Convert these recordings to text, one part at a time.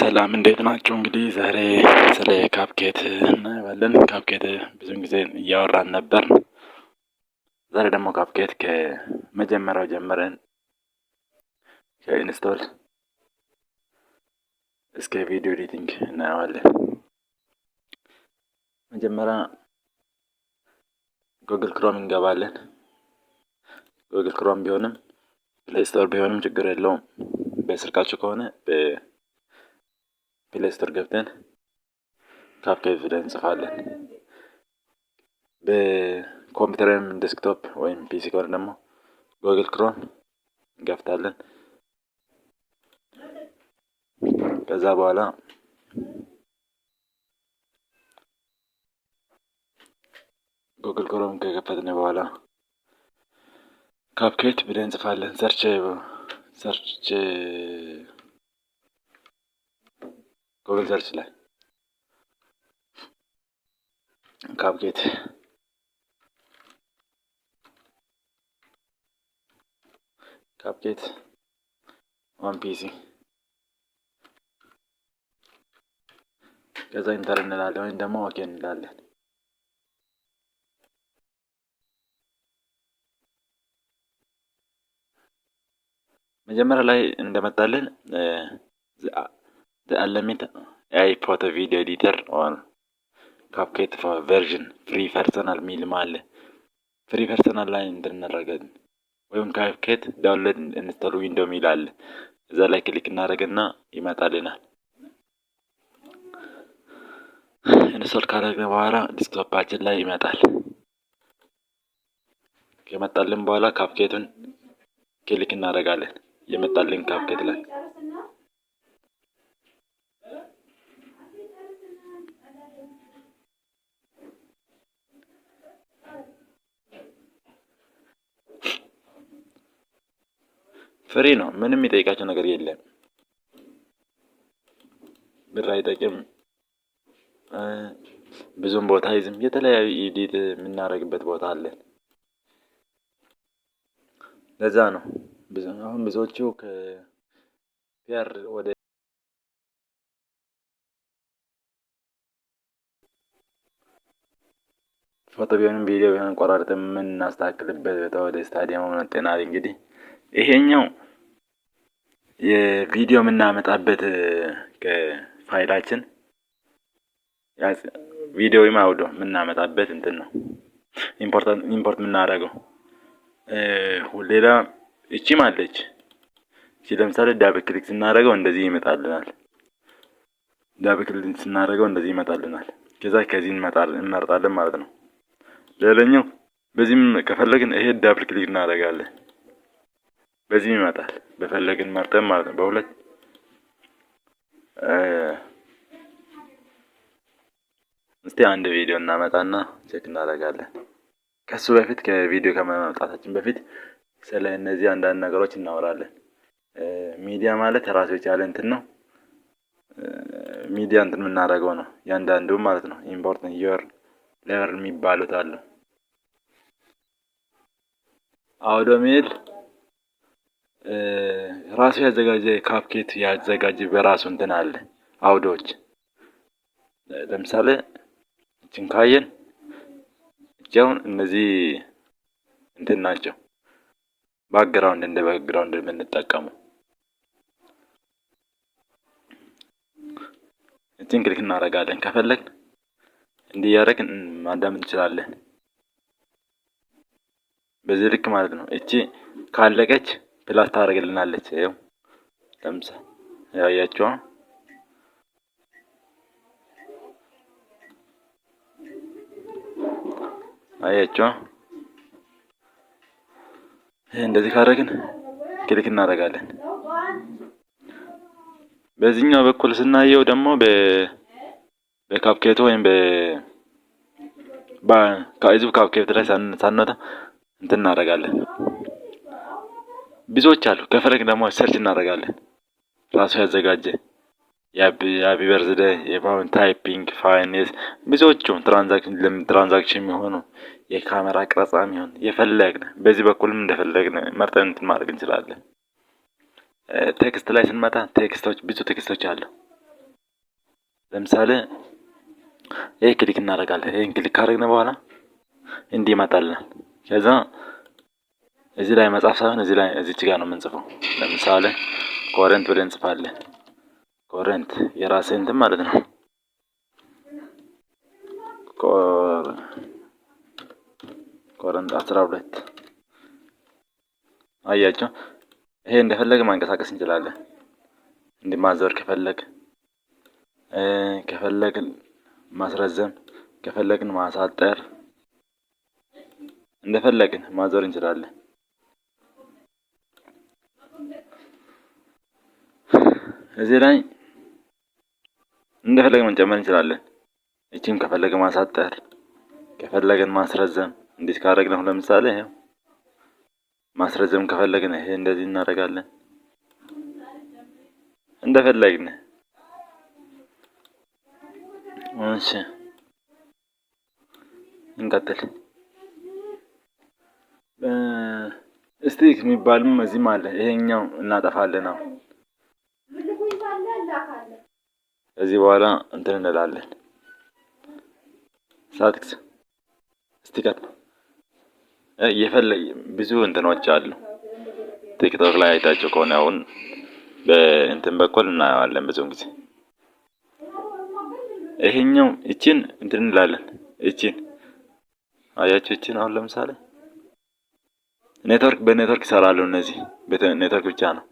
ሰላም እንዴት ናቸው? እንግዲህ ዛሬ ስለ ካፕኬት እናየዋለን። ካፕኬት ብዙን ጊዜ እያወራን ነበር። ዛሬ ደግሞ ካፕኬት ከመጀመሪያው ጀምረን ከኢንስቶል እስከ ቪዲዮ ኤዲቲንግ እናየዋለን። መጀመሪያ ጉግል ክሮም እንገባለን። ጉግል ክሮም ቢሆንም ፕሌይ ስቶር ቢሆንም ችግር የለውም። በስልካችሁ ከሆነ በፕሌይ ስቶር ገብተን ካፕኬት ብለን እንጽፋለን። በኮምፒውተርም ዴስክቶፕ ወይም ፒሲ ከሆነ ደግሞ ጉግል ክሮም እንከፍታለን። ከዛ በኋላ ጉግል ክሮም ከከፈትን በኋላ ካፕኬት ብለን እንጽፋለን። ሰርች ጉግል ሰርች ላይ ካፕኬት ኦን ፒሲ ከዛ ኢንተር እንላለን ወይም ደግሞ ኦኬ እንላለን። መጀመሪያ ላይ እንደመጣልን the unlimited AI photo video editor or CapCut for version free personal ሚልም አለ። ፍሪ ፐርሰናል ላይ እንድናደርገን ወይም CapCut ዳውንሎድ ኢንስቶል ዊንዶው ሚል አለ። እዛ ላይ ክሊክ እናደርግና ይመጣልናል። ኢንስቶል ካደረግን በኋላ ዲስክቶፓችን ላይ ይመጣል። ከመጣልን በኋላ ካፕኬቱን ክሊክ እናደርጋለን። የመጣልን ካፕኬት ላይ ፍሪ ነው። ምንም የሚጠይቃቸው ነገር የለም። ብር አይጠይቅም። ብዙም ቦታ አይዝም። የተለያዩ ኤዲት የምናደርግበት ቦታ አለ። ለዛ ነው አሁን ብዙዎቹ ከፒአር ወደ ፎቶ ቢሆንም ቪዲዮ ቢሆንም ቆራርጠን የምናስተካክልበት ወደ ስታዲየም መጥተናል። እንግዲህ ይሄኛው የቪዲዮ የምናመጣበት ከፋይላችን ቪዲዮ ወይም አውዲዮ የምናመጣበት እንትን ነው ኢምፖርት የምናደርገው። ሌላ እቺም አለች። እቺ ለምሳሌ ዳብል ክሊክ ስናደርገው እንደዚህ ይመጣልናል። ከዛ ከዚህ እንመርጣለን ማለት ነው። ሌላኛው በዚህም ከፈለግን ይሄ ዳብል ክሊክ እናደርጋለን። በዚህም ይመጣል። በፈለግን መርጠን ማለት ነው። በሁለት እስቲ አንድ ቪዲዮ እናመጣና ቼክ እናደርጋለን። ከሱ በፊት ከቪዲዮ ከማምጣታችን በፊት ስለ እነዚህ አንዳንድ ነገሮች እናወራለን። ሚዲያ ማለት ራሱ የቻለ እንትን ነው። ሚዲያ እንትን የምናደርገው ነው ያንዳንዱ ማለት ነው። ኢምፖርታንት ዩር ሌቨል የሚባሉት አሉ። አውዲዮ ሚል ራሱ ያዘጋጀ ካፕኬት ያዘጋጀ በራሱ እንትን አለ። አውዲዮች ለምሳሌ እቺን ካየን እቺውን እነዚህ እንትን ናቸው። ባክግራውንድ የምንጠቀመው እቺን ክሊክ እናደርጋለን። ከፈለግን እንዲህ ያደረግን ማዳመጥ እንችላለን። በዚህ ልክ ማለት ነው። እቺ ካለቀች ፕላስ ታደርግልናለች። ይኸው ለምሳሌ ያያችኋ እንደዚህ ካደረግን ክሊክ እናደርጋለን። በዚህኛው በኩል ስናየው ደግሞ በካፕኬት ወይም ከዚህ ካፕኬት ላይ ሳንወጣ እንትን እናደርጋለን። ብዙዎች አሉ። ከፈለግን ደግሞ ሰርች እናደርጋለን። ራሱ ያዘጋጀ የሃፒ በርዝዴይ የባውን ታይፒንግ ፋይኔስ ብዙዎቹ ትራንዛክሽን የሚሆኑ የካሜራ ቅረጻ የሚሆን የፈለግን በዚህ በኩልም እንደፈለግን መርጠን እንትን ማድረግ እንችላለን። ቴክስት ላይ ስንመጣ ብዙ ቴክስቶች አሉ። ለምሳሌ ይሄ ክሊክ እናደርጋለን። ይሄን ክሊክ ካደረግን በኋላ እንዲህ ይመጣልናል። ከዛ እዚህ ላይ መጻፍ ሳይሆን እዚች ጋር ነው የምንጽፈው። ለምሳሌ ኮረንት ብለን እንጽፋለን። ኮረንት የራሴ እንትን ማለት ነው። ኮረንት 12 አያችሁ። ይሄ እንደፈለገ ማንቀሳቀስ እንችላለን። እንዲማዘር ከፈለግን ማስረዘም፣ ከፈለግን ማሳጠር፣ እንደፈለግን ማዞር እንችላለን። እዚህ ላይ እንደፈለግን መጨመር እንችላለን። እቺም ከፈለግን ማሳጠር፣ ከፈለግን ማስረዘም። እንዴት ካደረግነው ለምሳሌ ይሄው ማስረዘም ከፈለግን ይሄ እንደዚህ እናደርጋለን። እንደፈለግን እሺ፣ እንቀጥል። ስቲክ የሚባልም እዚህም አለ። ይሄኛው እናጠፋለን። አሁን ከዚህ በኋላ እንትን እንላለን። ሳትክስ ስቲከር ብዙ እንትኖች አሉ። ቲክቶክ ላይ አይታችሁ ከሆነ አሁን በእንትን በኩል እናየዋለን ብዙውን ጊዜ። ይሄኛው እቺን እንትን እንላለን። እቺን አያችሁ። እቺን አሁን ለምሳሌ በኔትወርክ ይሰራሉ እነዚህ። ኔትወርክ ብቻ ነው።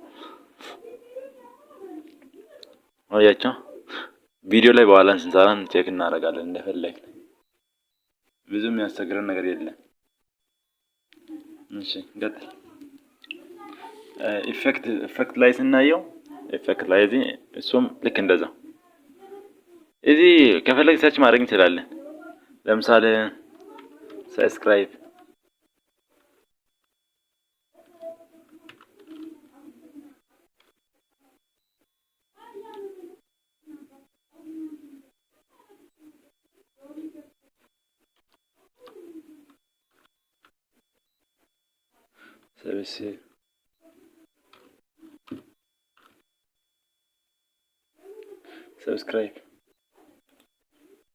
አያችሁ። ቪዲዮ ላይ በኋላ ስንሰራን ቼክ እናደርጋለን እንደፈለግን። ብዙም የሚያስቸግረን ነገር የለም። እሺ እንቀጥል። ኢፌክት ላይ ስናየው ኢፌክት ላይ እሱም ልክ እንደዛ እዚህ ከፈለግ ሰርች ማድረግ እንችላለን። ለምሳሌ ሰብስክራይብ ሰብስክራይብ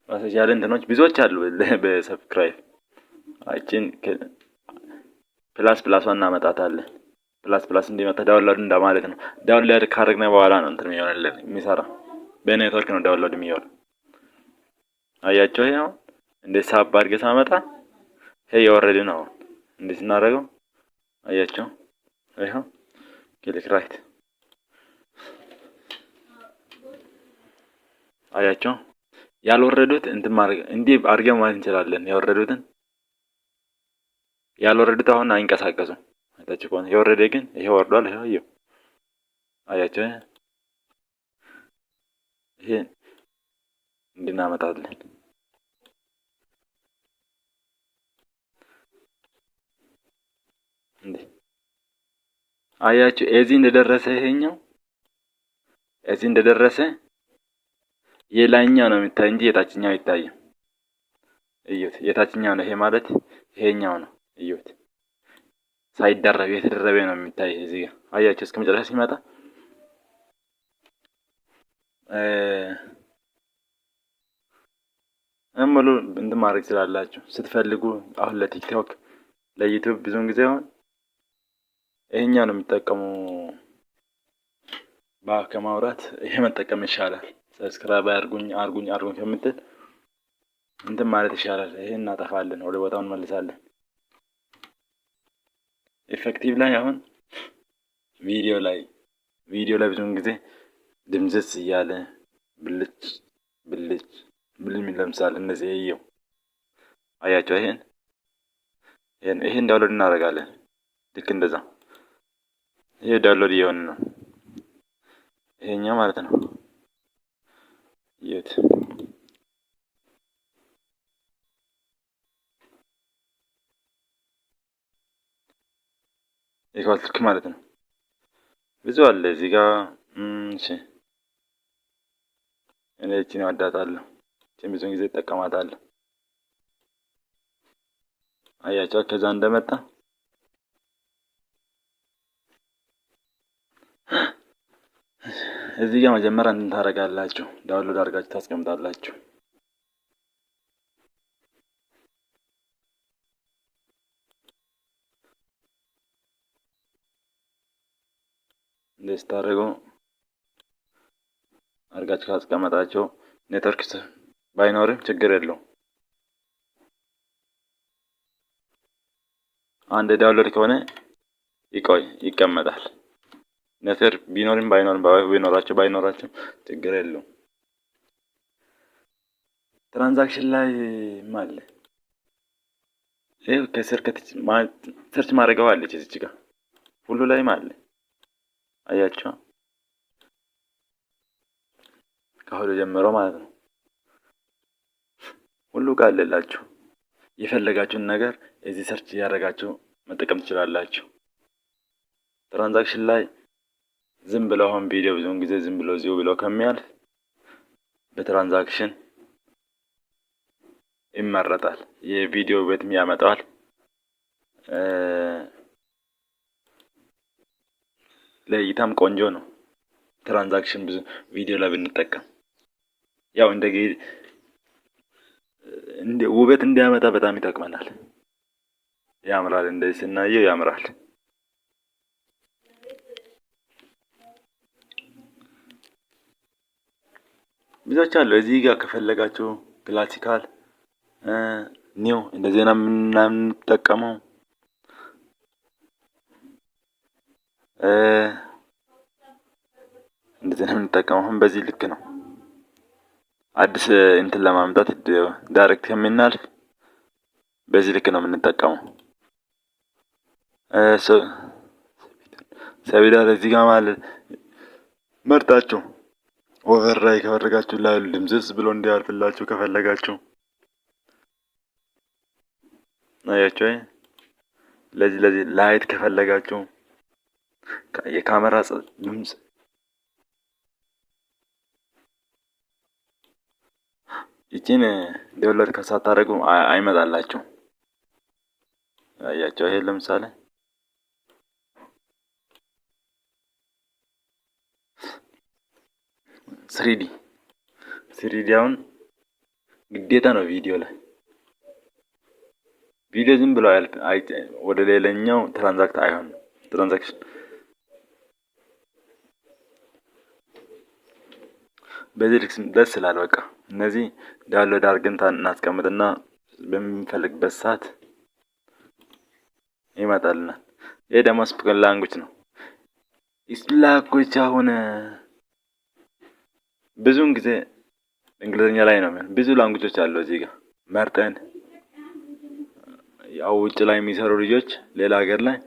ማሰጅ ያለ እንትኖች ብዙዎች አሉ። በሰብስክራይብ አይችን ፕላስ እናመጣታለን። ፕላስ እንዲመጣ ዳውንሎድ እንደማለት ነው። ዳውንሎድ ካደረግን በኋላ ነው እንትን የሚሰራ። በኔትወርክ ነው ዳውንሎድ የሚሆነው። አያችሁ። ይሄ አሁን እንደ ሳብ አድርገህ ሳመጣ ይሄ የወረደ ነው። እንዴት እናደርገው? አያችሁ። ይሄው ክሊክ ራይት አያችሁ። ያልወረዱት እንትን ማድረግ እንዲህ አድርገን ማለት እንችላለን። ያልወረዱት አሁን አይንቀሳቀሱም። አይታችሁ ከሆነ የወረደ ግን ይሄ ወርዷል። ይሄው አያችሁ። ይሄ እንድናመጣለን እንዴ አያችሁ። እዚህ እንደደረሰ ይሄኛው እዚህ እንደደረሰ የላይኛው ነው የሚታይ እንጂ የታችኛው አይታይም። እዩት፣ የታችኛው ነው። ይሄ ማለት ይሄኛው ነው። እዩት፣ ሳይደረብ የተደረበ ነው የሚታይ እዚህ ጋር አያችሁ። እስከ መጨረሻ ሲመጣ ሙሉ እንትን ማድረግ ስላላችሁ ስትፈልጉ። አሁን ለቲክቶክ ለዩቲዩብ ብዙውን ጊዜ አሁን ይሄኛው ነው የሚጠቀሙ። ከማውራት ይሄ መጠቀም ይሻላል። ሰብስክራይብ አርጉኝ ከምትል እንትን ማለት ይሻላል። ይሄን እናጠፋለን፣ ወደ ቦታው እንመልሳለን። ኢፌክቲቭ ላይ አሁን ቪዲዮ ላይ ብዙውን ጊዜ ድምዝዝ እያለ ብልጭ ለምሳሌ እነዚህ ይሄው አያቸው። ይሄን ዳውንሎድ እናደርጋለን። ልክ እንደዛ ይሄ ዳውንሎድ እየሆነ ነው። ይሄኛው ማለት ነው። የት ልክ ማለት ነው። ብዙ አለ እዚህ ጋር። እሺ እኔ እቺን እወዳታለሁ። እቺን ብዙ ጊዜ እጠቀማታለሁ። አያቸው ከዛ እንደመጣ እዚህ ጋር መጀመሪያ እንትን ታደርጋላችሁ፣ ዳውንሎድ አድርጋችሁ ታስቀምጣላችሁ። እንደዚህ ታደርጉ አድርጋችሁ ካስቀመጣችሁ ኔትወርክ ባይኖርም ችግር የለውም። አንድ ዳውንሎድ ከሆነ ይቀመጣል። ኔትወርክ ቢኖርም ባይኖራችሁ ችግር የለውም። ትራንዛክሽን ላይ ማለት ይሄ ከስር ሰርች ማድረጊያው አለች እዚህ ጋር ሁሉ ላይ ማለት አያችሁ፣ ከሁሉ ጀምሮ ማለት ነው። ሁሉ ጋር አለላችሁ። የፈለጋችሁን ነገር እዚህ ሰርች እያደረጋችሁ መጠቀም ትችላላችሁ። ትራንዛክሽን ላይ ዝም ብለው አሁን ቪዲዮ ብዙውን ጊዜ ዝም ብለው እዚሁ ብለው ከሚያልፍ በትራንዛክሽን ይመረጣል። የቪዲዮ ውበትም ያመጣል። ለእይታም ቆንጆ ነው። ትራንዛክሽን ብዙ ቪዲዮ ላይ ብንጠቀም ያው እንደ ውበት እንዲያመጣ በጣም ይጠቅመናል። ያምራል፣ እንደዚህ ስናየው ያምራል። ብዙዎች አሉ። እዚህ ጋር ከፈለጋችሁ ክላሲካል ኒው እንደዚህ ነው የምንጠቀመው። እንደዚህ ነው የምንጠቀመው። አሁን በዚህ ልክ ነው። አዲስ እንትን ለማምጣት ዳይሬክት ከምናልፍ በዚህ ልክ ነው የምንጠቀመው። ሰቢዳር እዚህ ጋር ማለት መርጣችሁ ኦቨር ላይ ከፈለጋችሁ ላይ ድምዝዝ ብሎ እንዲያልፍላችሁ ከፈለጋችሁ አያችሁ። ለዚህ ላይት ከፈለጋችሁ የካሜራ ድምጽ ይቺን ዳውንሎድ ከሳታደርጉ አይመጣላችሁ። አያችሁ። ይሄ ለምሳሌ ስሪዲ አሁን ግዴታ ነው ቪዲዮ ላይ። ቪዲዮ ዝም ብሎ ወደ ሌላኛው ትራንዛክሽን በዚህ ልክ ደስ ይላል። በቃ እነዚህ ዳውንሎድ አድርገን እናስቀምጥና በምንፈልግበት ሰዓት ይመጣልናል። ይሄ ደግሞ ስፖከን ላንጉጅ ነው። ላንጉጅ አሁን ብዙውን ጊዜ እንግሊዝኛ ላይ ነው። ብዙ ላንጉጆች አሉ እዚህ ጋር መርጠን ያው ውጭ ላይ የሚሰሩ ልጆች ሌላ ሀገር ላይ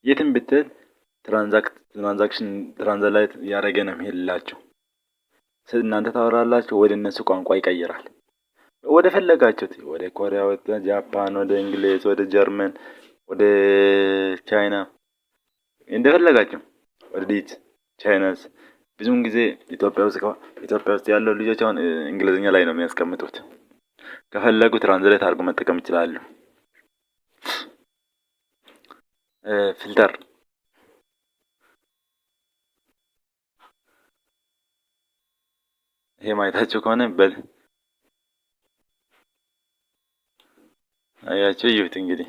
የትም ብትል ትራንዛክሽን ትራንስሌት ያደረገ ነው የሚሄድላችሁ። እናንተ ታወራላችሁ፣ ወደ እነሱ ቋንቋ ይቀይራል። ወደ ፈለጋችሁት ወደ ኮሪያ፣ ወደ ጃፓን፣ ወደ እንግሊዝ፣ ወደ ጀርመን፣ ወደ ቻይና እንደፈለጋችሁ ወደ ቻይናስ። ብዙውን ጊዜ ኢትዮጵያ ውስጥ ያለው ልጆች አሁን እንግሊዝኛ ላይ ነው የሚያስቀምጡት። ከፈለጉ ትራንስሌት አድርጎ መጠቀም ይችላሉ። ፊልተር ይሄ ማየታችሁ ከሆነ አያችሁ፣ ይሁት እንግዲህ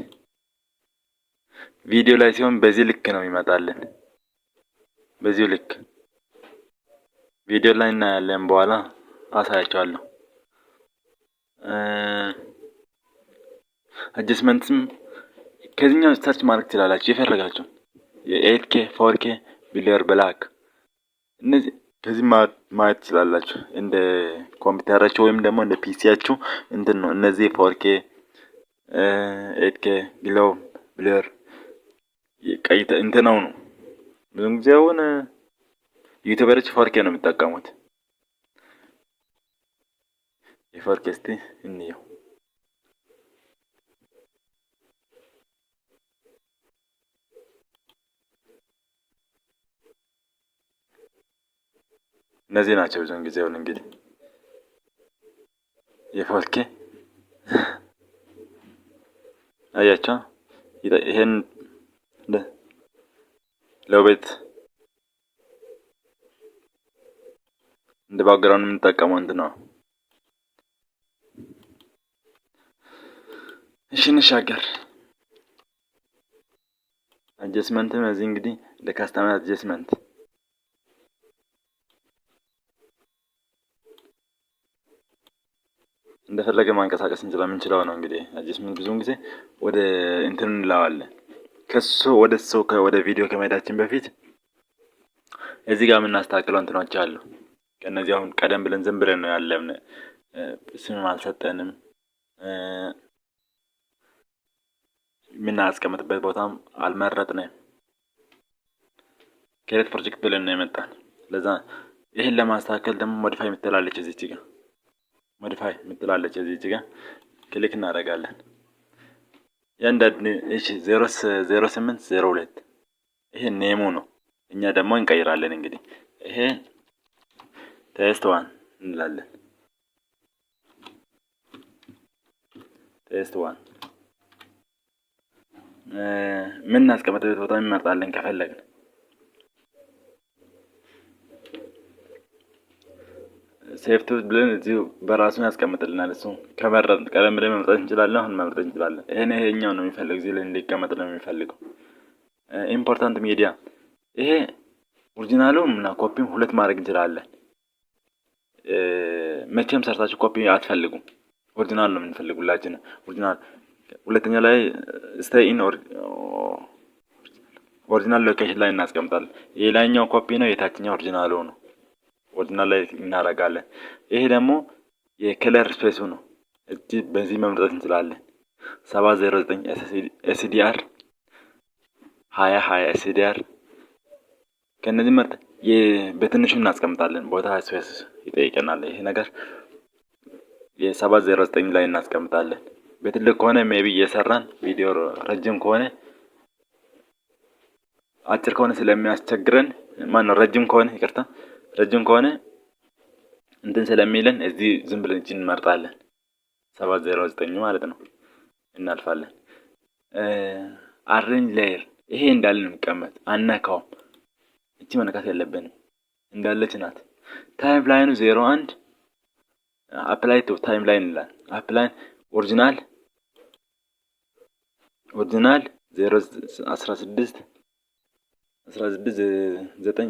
ቪዲዮ ላይ ሲሆን በዚህ ልክ ነው ይመጣልን። በዚህ ልክ ቪዲዮ ላይ እናያለን። በኋላ አሳያችኋለሁ። አጀስትመንትም ከዚህኛው ሰርች ማድረግ ትችላላችሁ የፈለጋችሁ የ8K 4K ብለር ብላክ እነዚህ ከዚህ ማየት ትችላላችሁ። እንደ ኮምፒውተራችሁ ወይም ደግሞ እንደ ፒሲያችሁ እንትን ነው። እነዚህ 4K 8K ብለር ቀይተ እንትን ነው። ብዙም ጊዜ አሁን ዩቲዩበሮች 4K ነው የሚጠቀሙት። የ4K እስቲ እንየው። እነዚህ ናቸው ብዙውን ጊዜ አሁን እንግዲህ የ4K አያቸው። ይሄን ለውበት እንደ ባክግራውንድ የምንጠቀመው እንትን ነው። እሺ እንሻገር። አጀስትመንት እዚህ እንግዲህ ለካስተመር አጀስትመንት እንደፈለገ ማንቀሳቀስ ስለምንችለው ነው። እንግዲህ አጀስትመንት ብዙውን ጊዜ ወደ እንትን እንለዋለን። ወደ ቪዲዮ ከመሄዳችን በፊት እዚህ ጋር የምናስተካክለው እንትኖች አሉ። ከነዚህ አሁን ቀደም ብለን ዝም ብለን ነው ያለብን። ስምም አልሰጠንም። የምናስቀምጥበት ቦታም አልመረጥንም። ክሬት ፕሮጀክት ብለን ነው የመጣን። ለዛ ይሄን ለማስተካከል ደግሞ ሞዲፋይ የምትላለች እዚች ጋር ሞዲፋይ የምትላለች እዚች ጋር ክሊክ እናደርጋለን። ያንዳንድ እሺ 0802 ይሄ ኔሙ ነው። እኛ ደግሞ እንቀይራለን። እንግዲህ ይሄ ቴስት 1 እንላለን። ቴስት 1 ምን እናስቀምጥበት ቦታ እንመርጣለን ከፈለግን። ሴፍቱ ብለን እዚሁ በራሱን ያስቀምጥልናል። እሱ ከመረጥን ቀደም ብለን መምረጥ እንችላለን። አሁን መምረጥ እንችላለን። ይሄኛው ነው የሚፈልግ እዚህ ላይ እንዲቀመጥ ነው የሚፈልገው። ኢምፖርታንት ሚዲያ ይሄ ኦሪጂናሉም እና ኮፒም ሁለት ማድረግ እንችላለን። መቼም ሰርታችሁ ኮፒ አትፈልጉም። ኦሪጂናል ነው የምንፈልጉላችሁ። ኦሪጂናል ሁለተኛ ላይ ስቴይ ኢን ኦሪጂናል ሎኬሽን ላይ እናስቀምጣለን። የላይኛው ኮፒ ነው፣ የታችኛው ኦሪጂናሉ ነው። ኦሪጂናል ላይ እናደርጋለን። ይሄ ደግሞ የከለር ስፔሱ ነው። እዚህ በዚህ መምረጥ እንችላለን። 709 ኤስዲአር 2020 ኤስዲአር ከነዚህ መርጥ በትንሹ እናስቀምጣለን። ቦታ ስፔስ ይጠይቀናል። ይሄ ነገር የ709 ላይ እናስቀምጣለን። በትልቅ ከሆነ ሜቢ እየሰራን ቪዲዮ ረጅም ከሆነ አጭር ከሆነ ስለሚያስቸግረን ረጅም ከሆነ እንትን ስለሚለን እዚህ ዝም ብለን እቺን እንመርጣለን። 709 ማለት ነው። እናልፋለን። አሬንጅ ሌየር ይሄ እንዳለ ነው የሚቀመጥ፣ አነካውም። እቺ መነካት የለብንም፣ እንዳለች ናት። ታይም ላይኑ 01 አፕላይ ቱ ታይም ላይን ይላል። አፕላይ ኦሪጂናል 16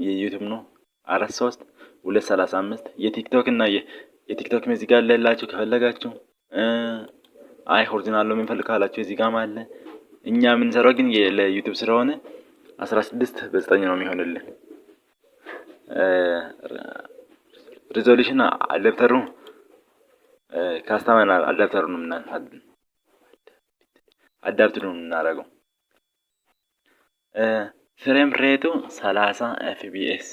የዩቲዩብ ነው። 43 235 የቲክቶክ እና የቲክቶክ እዚህ ጋር አለላችሁ ከፈለጋችሁ። ኦሪጂናል ነው የምንፈልግ ካላችሁ እዚህ ጋር አለ። እኛ የምንሰራው ግን ለዩቲዩብ ስለሆነ 16:9 ነው የሚሆንልን። ሪዞሉሽን አዳፕተሩ ካስተመር አዳፕተሩ ነው የምናደርገው። ፍሬም ሬቱ 30 ኤፍፒኤስ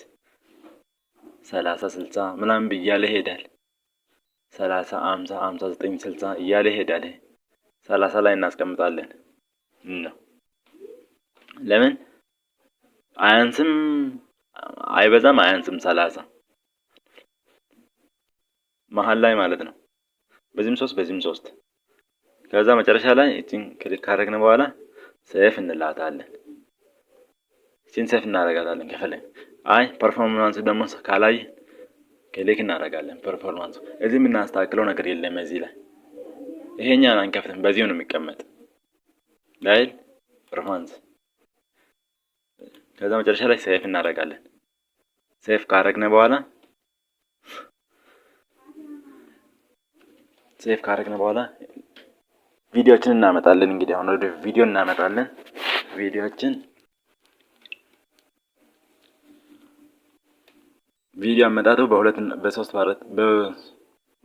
30-60 ምናምን እያለ ይሄዳል። 30 50 59 60 እያለ ይሄዳል። 30 ላይ እናስቀምጣለን ነው። ለምን አያንስም አይበዛም አያንስም 30 መሃል ላይ ማለት ነው። በዚህም 3 ከዛ መጨረሻ ላይ እቺን ክሊክ ካደረግን በኋላ ሴፍ እንላታለን። እቺን ሴፍ እናደርጋታለን ከፈለግን። ፐርፎርማንስ ደግሞ ካላይ ክሊክ እናደርጋለን። ፐርፎርማንስ እዚህ የምናስተካክለው ነገር የለም። እዚህ ላይ ይሄኛን አንከፍትም፣ በዚሁ ነው የሚቀመጥ ላይል ፐርፎርማንስ። ከዛ መጨረሻ ላይ ሴፍ እናደርጋለን። ሴፍ ካደረግን በኋላ ቪዲዮችን እናመጣለን። እንግዲህ አሁን ወደ ቪዲዮ እናመጣለን። ቪዲዮ አመጣጡ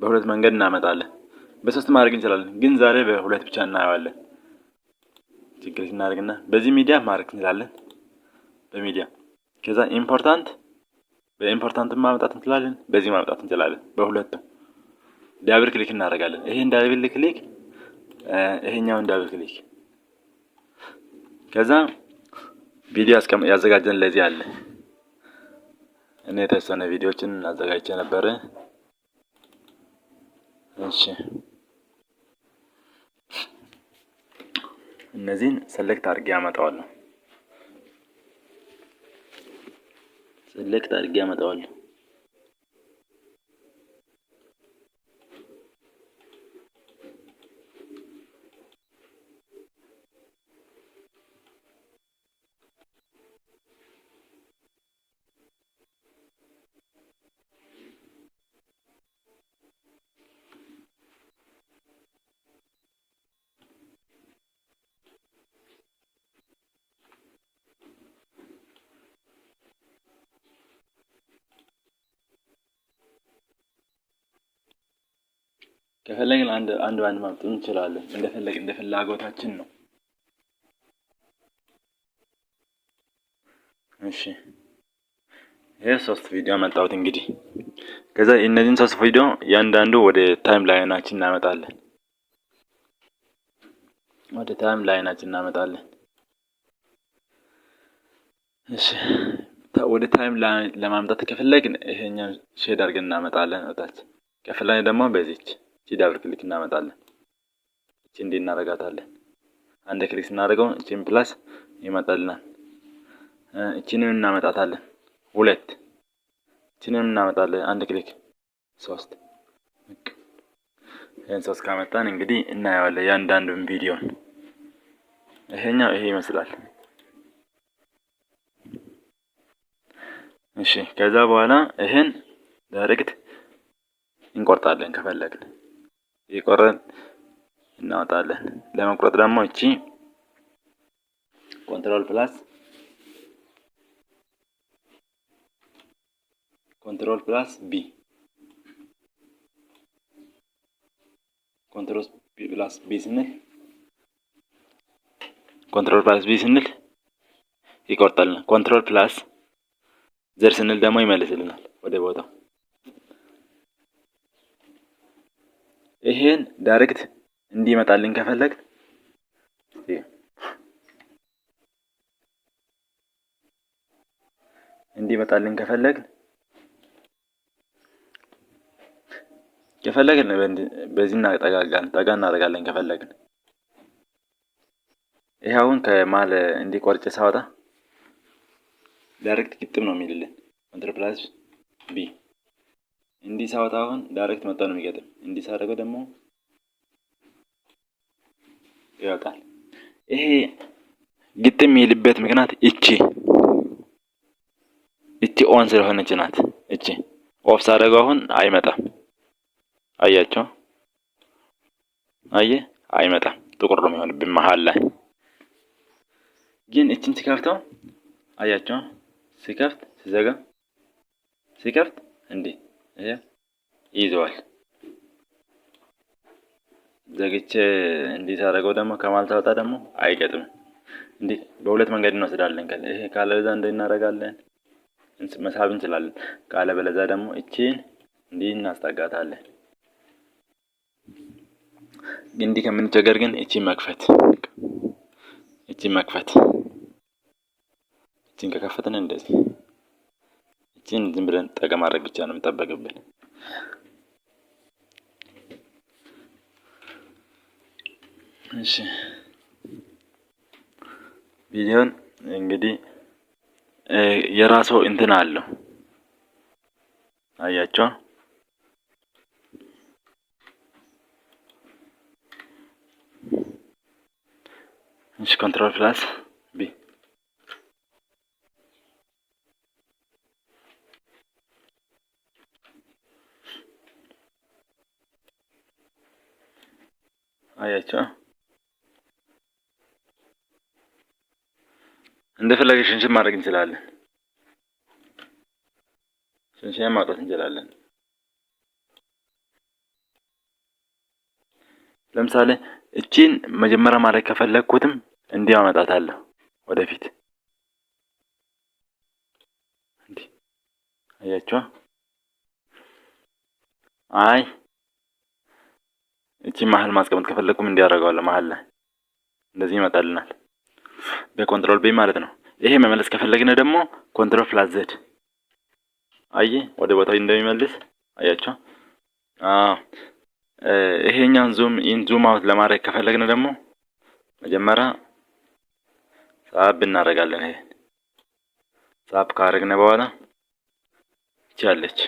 በሁለት መንገድ እናመጣለን። በሶስት ማድረግ እንችላለን፣ ግን ዛሬ በሁለት ብቻ እናየዋለን። ችግር እናደርግና በዚህ ሚዲያ ማድረግ እንችላለን። በሚዲያ ከዛ በኢምፖርታንት ማምጣት እንችላለን፣ በዚህ ማምጣት እንችላለን። በሁለቱም ዳብል ክሊክ እናደርጋለን። ይሄን ዳብል ክሊክ ይሄኛውን ዳብል ክሊክ ከዛ ቪዲዮ ያዘጋጀን ለዚህ አለ። እኔ የተወሰነ ቪዲዮዎችን አዘጋጅቼ ነበር። እሺ እነዚህን ሰሌክት አድርጌ አመጣዋለሁ። ከፈለግን አንድ ባንድ ማምጣት እንችላለን። እንደ ፍላጎታችን ነው። እሺ ይሄ 3 ቪዲዮ አመጣሁት እንግዲህ። ከዛ እነዚህን 3 ቪዲዮ እያንዳንዱ ወደ ታይም ላይናችን እናመጣለን። እሺ ወደ ታይም ላይን ለማምጣት ከፈለግን ይሄኛው ሼድ አድርገን እናመጣለን ወጣች። ከፈለግን ደግሞ በዚች ዳብል ክሊክ እናመጣለን። እቺ እንዲህ እናደርጋታለን። አንድ ክሊክ ስናደርገው እቺን ፕላስ ይመጣልናል። እቺንም እናመጣታለን። 2 እቺንም እናመጣለን። አንድ ክሊክ 3 ይሄን 3 ካመጣን እንግዲህ እናየዋለን ያንዳንዱን ቪዲዮ። ይሄኛው ይሄ ይመስላል። እሺ ከዛ በኋላ ይሄን ዳይሬክት እንቆርጣለን ከፈለግን ይቆረጥ እናወጣለን። ለመቁረጥ ደግሞ እቺ ኮንትሮል ፕላስ ቢ ኮንትሮል ፕላስ ቢ ስንል ይቆርጣልና ኮንትሮል ፕላስ ዘር ስንል ደግሞ ይመልስልናል ወደ ቦታው። ይሄን ዳይሬክት እንዲመጣልን ከፈለግ ከፈለግን በዚህ ጠጋ እናደርጋለን ከፈለግን። ይሄ አሁን ከማል እንዲቆርጭ ሳወጣ ዳይሬክት ግጥም ነው የሚልልን። ኮንትሮል ፕላስ ቢ እንዲህ ሳወጣ አሁን ዳይሬክት መጣ ነው የሚገጥም። እንዲህ ሳደርገው ደግሞ ይወጣል። ይሄ ግጥም የሚልበት ምክንያት እቺ ኦን ስለሆነች ናት። እቺ ኦፍ ሳደርገው አሁን አይመጣም። አያቸው አይመጣም። ጥቁር ነው የሚሆንብን መሃል ላይ። ግን እቺን ሲከፍተው አያቸው ሲከፍት ሲዘጋ ሲከፍት እንዴ ይዘዋል። ዘግቼ እንዲህ ሳደርገው ደግሞ ከማል ታወጣ ደግሞ አይገጥም። እንዴ በሁለት መንገድ እንወስዳለን። ይሄ ካለበዛ እንደ እናደርጋለን መሳብ እንችላለን። ካለበለዛ ደግሞ እቺን እንዲህ እናስጠጋታለን። እንዲህ ከምንቸገር ግን እቺን መክፈት እቺን ከከፈትን እንደዚህ እቺን ዝም ብለን ጠጋ ማድረግ ብቻ ነው የሚጠበቅብን። እሺ ቪዲዮን እንግዲህ የራሱ እንትን አለው አያቸው። እሺ ኮንትሮል ፕላስ ቢ አያቸው። እንደፈለገ ሽንሽን ማድረግ እንችላለን። ሽንሽን ማውጣት እንችላለን። ለምሳሌ እቺን መጀመሪያ ማድረግ ከፈለኩትም እንዲህ አመጣታለሁ ወደፊት እንዲህ አያችሁ። እቺን መሀል ማስቀመጥ ከፈለኩም እንዲህ አደርገዋለሁ። መሀል ላይ እንደዚህ ይመጣልናል በኮንትሮል ቢ ማለት ነው። ይሄ መመለስ ከፈለግን ደግሞ ኮንትሮል ፕላስ ዘድ ወደ ቦታው እንደሚመልስ አያችሁ። ይሄኛውን ዙም አውት ለማድረግ ከፈለግን ደግሞ መጀመሪያ ሳብ እናደርጋለን። ይሄ ሳብ ካደረግን በኋላ ይቻለች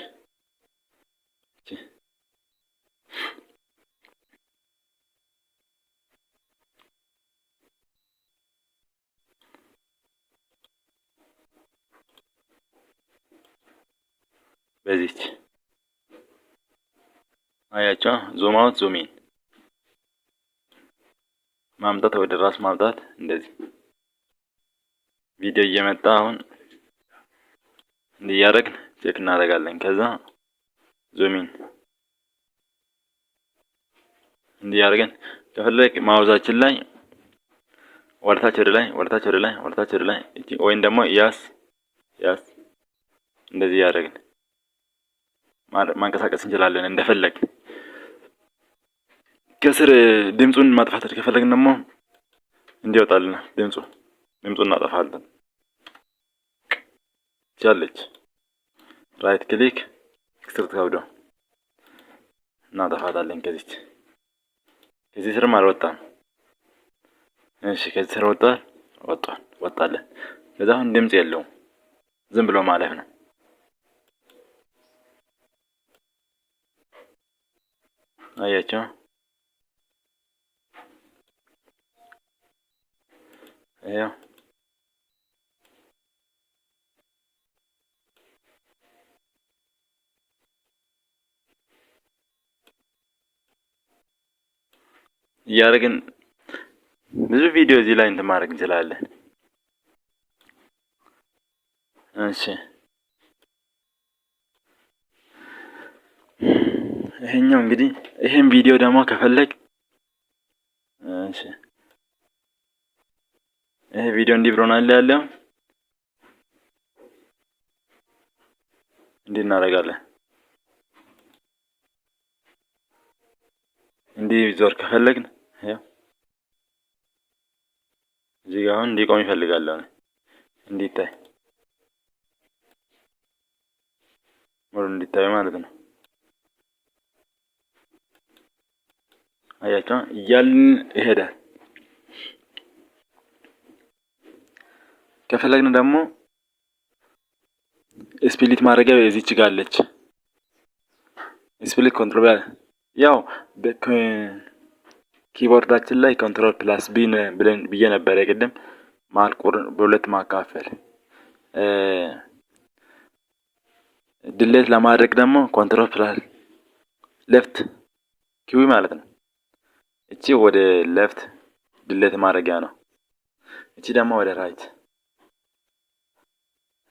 በዚች አያቸው ዙም አውት ዙም ኢን ማምጣት ወደ ራስ ማምጣት እንደዚህ ቪዲዮ እየመጣ አሁን እንዲያረግን ቼክ እናደርጋለን። ከዛ ዙም ኢን እንዲያረግን ከፈለክ ማውዛችን ላይ ወርታች ወደ ላይ ወርታች ወደ ላይ ወርታች ወደ ላይ ወይም ደግሞ ያስ እንደዚህ ያደርግን ማንቀሳቀስ እንችላለን እንደፈለግ። ከስር ድምጹን ማጥፋት ከፈለግን ደግሞ እንዲወጣልና ድምጹን እናጠፋለን። ቻለች ራይት ክሊክ ኤክስትራክት ካውዶ እናጠፋታለን። ከዚህ ስርም አልወጣም። እሺ ከዚህ ስር ወጣለ። ከዛ አሁን ድምጽ የለውም ዝም ብሎ ማለፍ ነው። አያቸው ያው እያደረግን ብዙ ቪዲዮ እዚህ ላይ እንትን ማድረግ እንችላለን። እሺ ይሄኛው እንግዲህ ይሄን ቪዲዮ ደግሞ ከፈለግ እሺ ይሄ ቪዲዮ እንዲህ ብሎናል ያለው እንዲህ እናደርጋለን። እንዲህ ዞር ከፈለግን ያው እዚህ ጋር አሁን እንዲቆም ይፈልጋል እንዲታይ ሙሉ እንዲታይ ማለት ነው። አያቸው እያልን ይሄዳል። ከፈለግን ደግሞ ስፕሊት ማድረጊያ እዚች ጋር አለች። ስፕሊት ኮንትሮል ያው ኪቦርዳችን ላይ ኮንትሮል ፕላስ ቢ ብለን ብዬ ነበር የቅድም በሁለት ማካፈል። ድሌት ለማድረግ ደግሞ ኮንትሮል ፕላስ ሌፍት ኪዊ ማለት ነው። እቺ ወደ ሌፍት ድሌት ማድረጊያ ነው። እቺ ደግሞ ወደ ራይት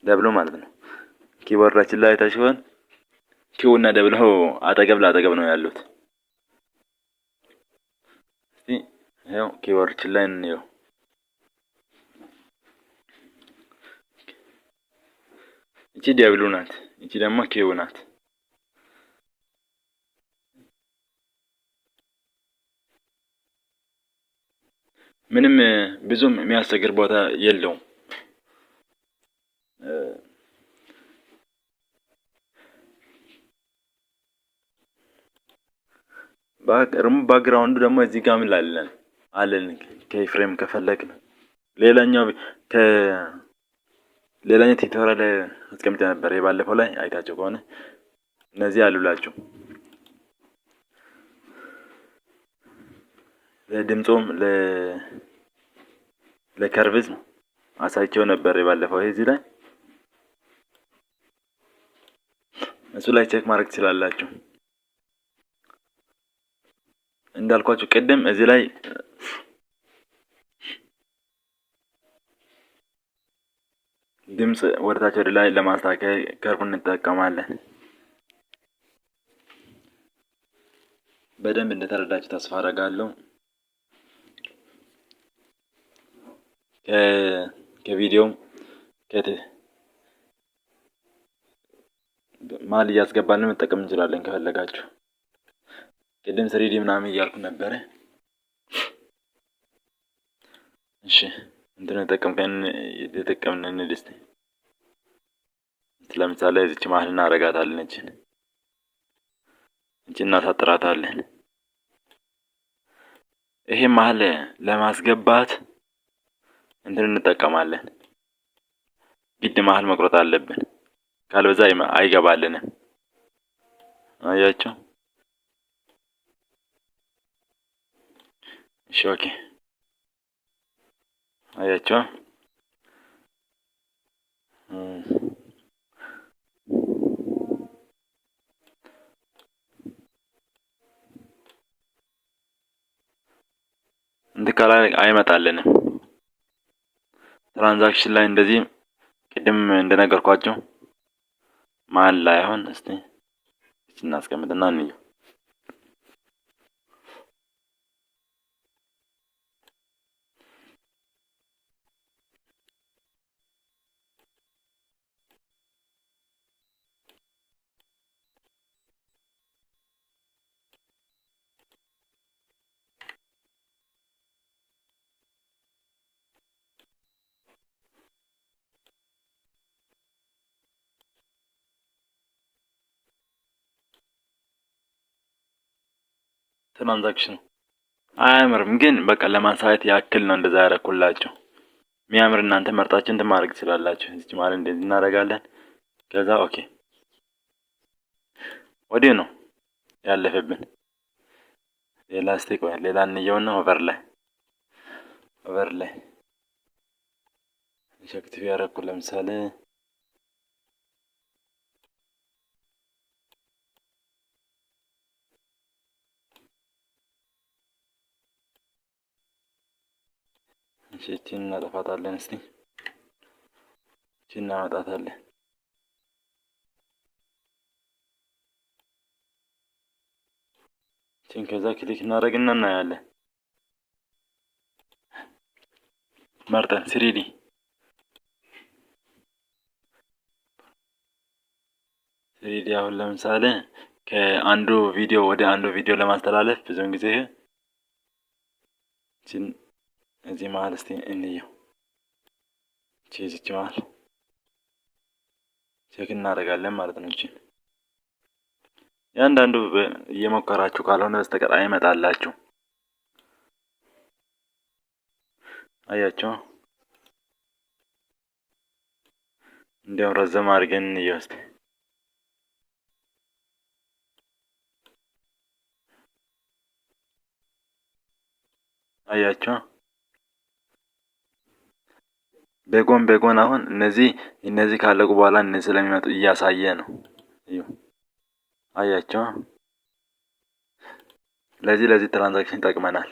ደብሎ ማለት ነው። ኪቦርዳችን ላይ ታሽሆን ኪው እና ደብሎ አጠገብ ለአጠገብ ነው ያሉት። እስቲ ይሄው ኪቦርዳችን ላይ እንየው። እቺ ደብሉ ናት፣ እቺ ደግሞ ኪው ናት። ምንም ብዙም የሚያስቸግር ቦታ የለውም። ባክግራውንዱ ደግሞ እዚህ ጋር ምን አለን ከፍሬም ከፈለግን ሌላኛው ቲቶሪያል ላይ አስቀምጬ ነበር። የባለፈው ላይ አይታችሁ ከሆነ እነዚህ አሉላችሁ። ለድምጾም ለከርቭዝ አሳይቼው ነበር የባለፈው። እዚህ ላይ እሱ ላይ ቼክ ማድረግ ትችላላችሁ። እንዳልኳችሁ ቅድም እዚህ ላይ ድምጽ ወደታች ወደ ላይ ለማስተካከል ከርቡን እንጠቀማለን። በደንብ እንደተረዳችሁ ተስፋ አደርጋለሁ። ከቪዲዮም ማል እያስገባልን መጠቀም እንችላለን ከፈለጋችሁ። ቅድም ስሪዲ ምናምን እያልኩ ነበረ። እሺ እንትን ተጠቀምን እንድስት ለምሳሌ እዚች መሀል እናደርጋታለን። እቺን እናሳጥራታለን። ይሄ መሀል ለማስገባት እንትን እንጠቀማለን። ግድ መሀል መቁረጥ አለብን፣ ካልበዛ አይገባልንም። አያችሁ? እሺ ኦኬ። አያችሁ? ከላይ አይመጣልንም። ትራንዛክሽን ላይ እንደዚህ ቅድም እንደነገርኳችሁ መሀል ላይ አሁን እስቲ እናስቀምጥና እንየው። ትራንዛክሽን አያምርም፣ ግን በቃ ለማሳየት ያክል ነው እንደዛ ያደረኩላችሁ። የሚያምር እናንተ መርጣችሁ እንትን ማድረግ ትችላላችሁ። እዚህ ማለት እንደዚህ እናደርጋለን። ከዛ ኦኬ ወዲህ ነው ያለፈብን። ሌላ ስቴክ ወይ ሌላ እንየውና ኦቨር ላይ አክቲቭ ያደረኩ ለምሳሌ እቺን እናጠፋታለን። እስቲ እቺን እናመጣታለን። እቺን ከዛ ክሊክ እናደርግና እናያለን። መርጠን ስሪዲ አሁን ለምሳሌ ከአንዱ ቪዲዮ ወደ አንዱ ቪዲዮ ለማስተላለፍ ብዙውን ጊዜ እዚህ መሀል እስቲ እንየው። እቺ መሀል ቼክ እናደርጋለን ማለት ነው። እቺ ያንዳንዱ እየሞከራችሁ ካልሆነ በስተቀር አይመጣላችሁ። አያችሁ፣ እንዲያው ረዘም አድርገን እንየው እስቲ። አያችሁ በጎን አሁን እነዚህ ካለቁ በኋላ እነዚህ ስለሚመጡ እያሳየ ነው። አያችሁ፣ ለዚህ ትራንዛክሽን ይጠቅመናል።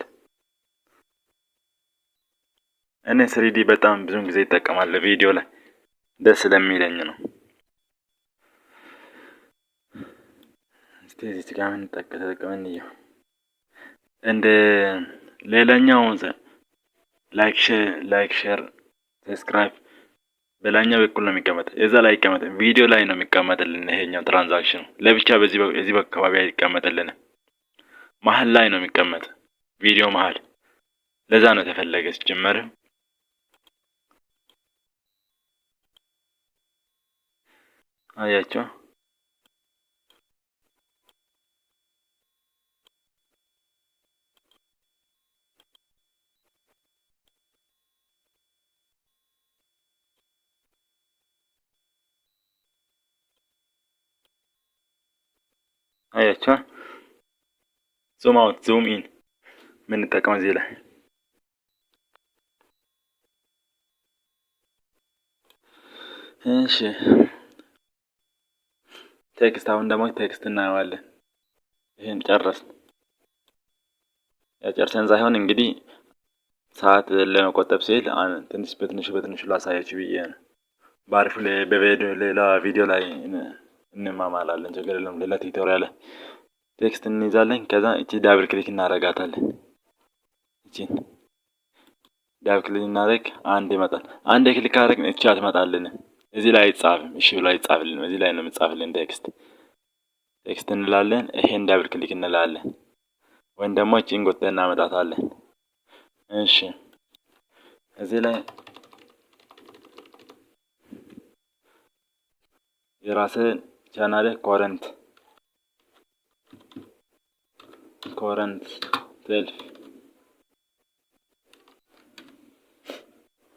እኔ ስሪዲ በጣም ብዙ ጊዜ ይጠቀማል ቪዲዮ ላይ ደስ ስለሚለኝ ነው። እስቲ እዚህ ጋር ምን ተጠቅመን እንየው። እንደ ሌላኛው ላይክ ሼር ሰብስክራይብ በላይኛው በኩል ነው የሚቀመጠው። እዛ ላይ ይቀመጥ ቪዲዮ ላይ ነው የሚቀመጥልን። ይሄኛው ትራንዛክሽን ለብቻ በዚህ አካባቢ አይቀመጥልን፣ መሀል ላይ ነው የሚቀመጥ ቪዲዮ መሀል። ለዛ ነው ተፈለገ ሲጀመር። አያችሁ አያችሁ ዙም አውት ዙም ኢን ምን እንጠቀም እዚህ ላይ እሺ። ቴክስት አሁን ደግሞ ቴክስት እናየዋለን። ይሄን ጨረስን። ያጨርሰን ሳይሆን እንግዲህ ሰዓት ለመቆጠብ ሲል ትንሽ በትንሹ ላሳያችሁ ብዬ ነው። ባሪፉ ሌላ ቪዲዮ ላይ እንማማላለን። ችግር የለውም። ሌላ ቱቶሪያል ቴክስት እንይዛለን። ከዛ እቺ ዳብል ክሊክ እናደርጋታለን። እቺን ዳብል ክሊክ እናደርግ አንድ ይመጣል። አንድ ክሊክ አድርገን እቺ አትመጣልን። እዚህ ላይ አይጻፍም። እሺ ብሎ አይጻፍልን። እዚህ ላይ ነው የሚጻፍልን ቴክስት እንላለን። ይሄን ዳብል ክሊክ እንላለን። ወይም ደግሞ እቺን ጎተን እናመጣታለን። እሺ እዚህ ላይ የራስህ ቻናል ኮረንት ሰልፍ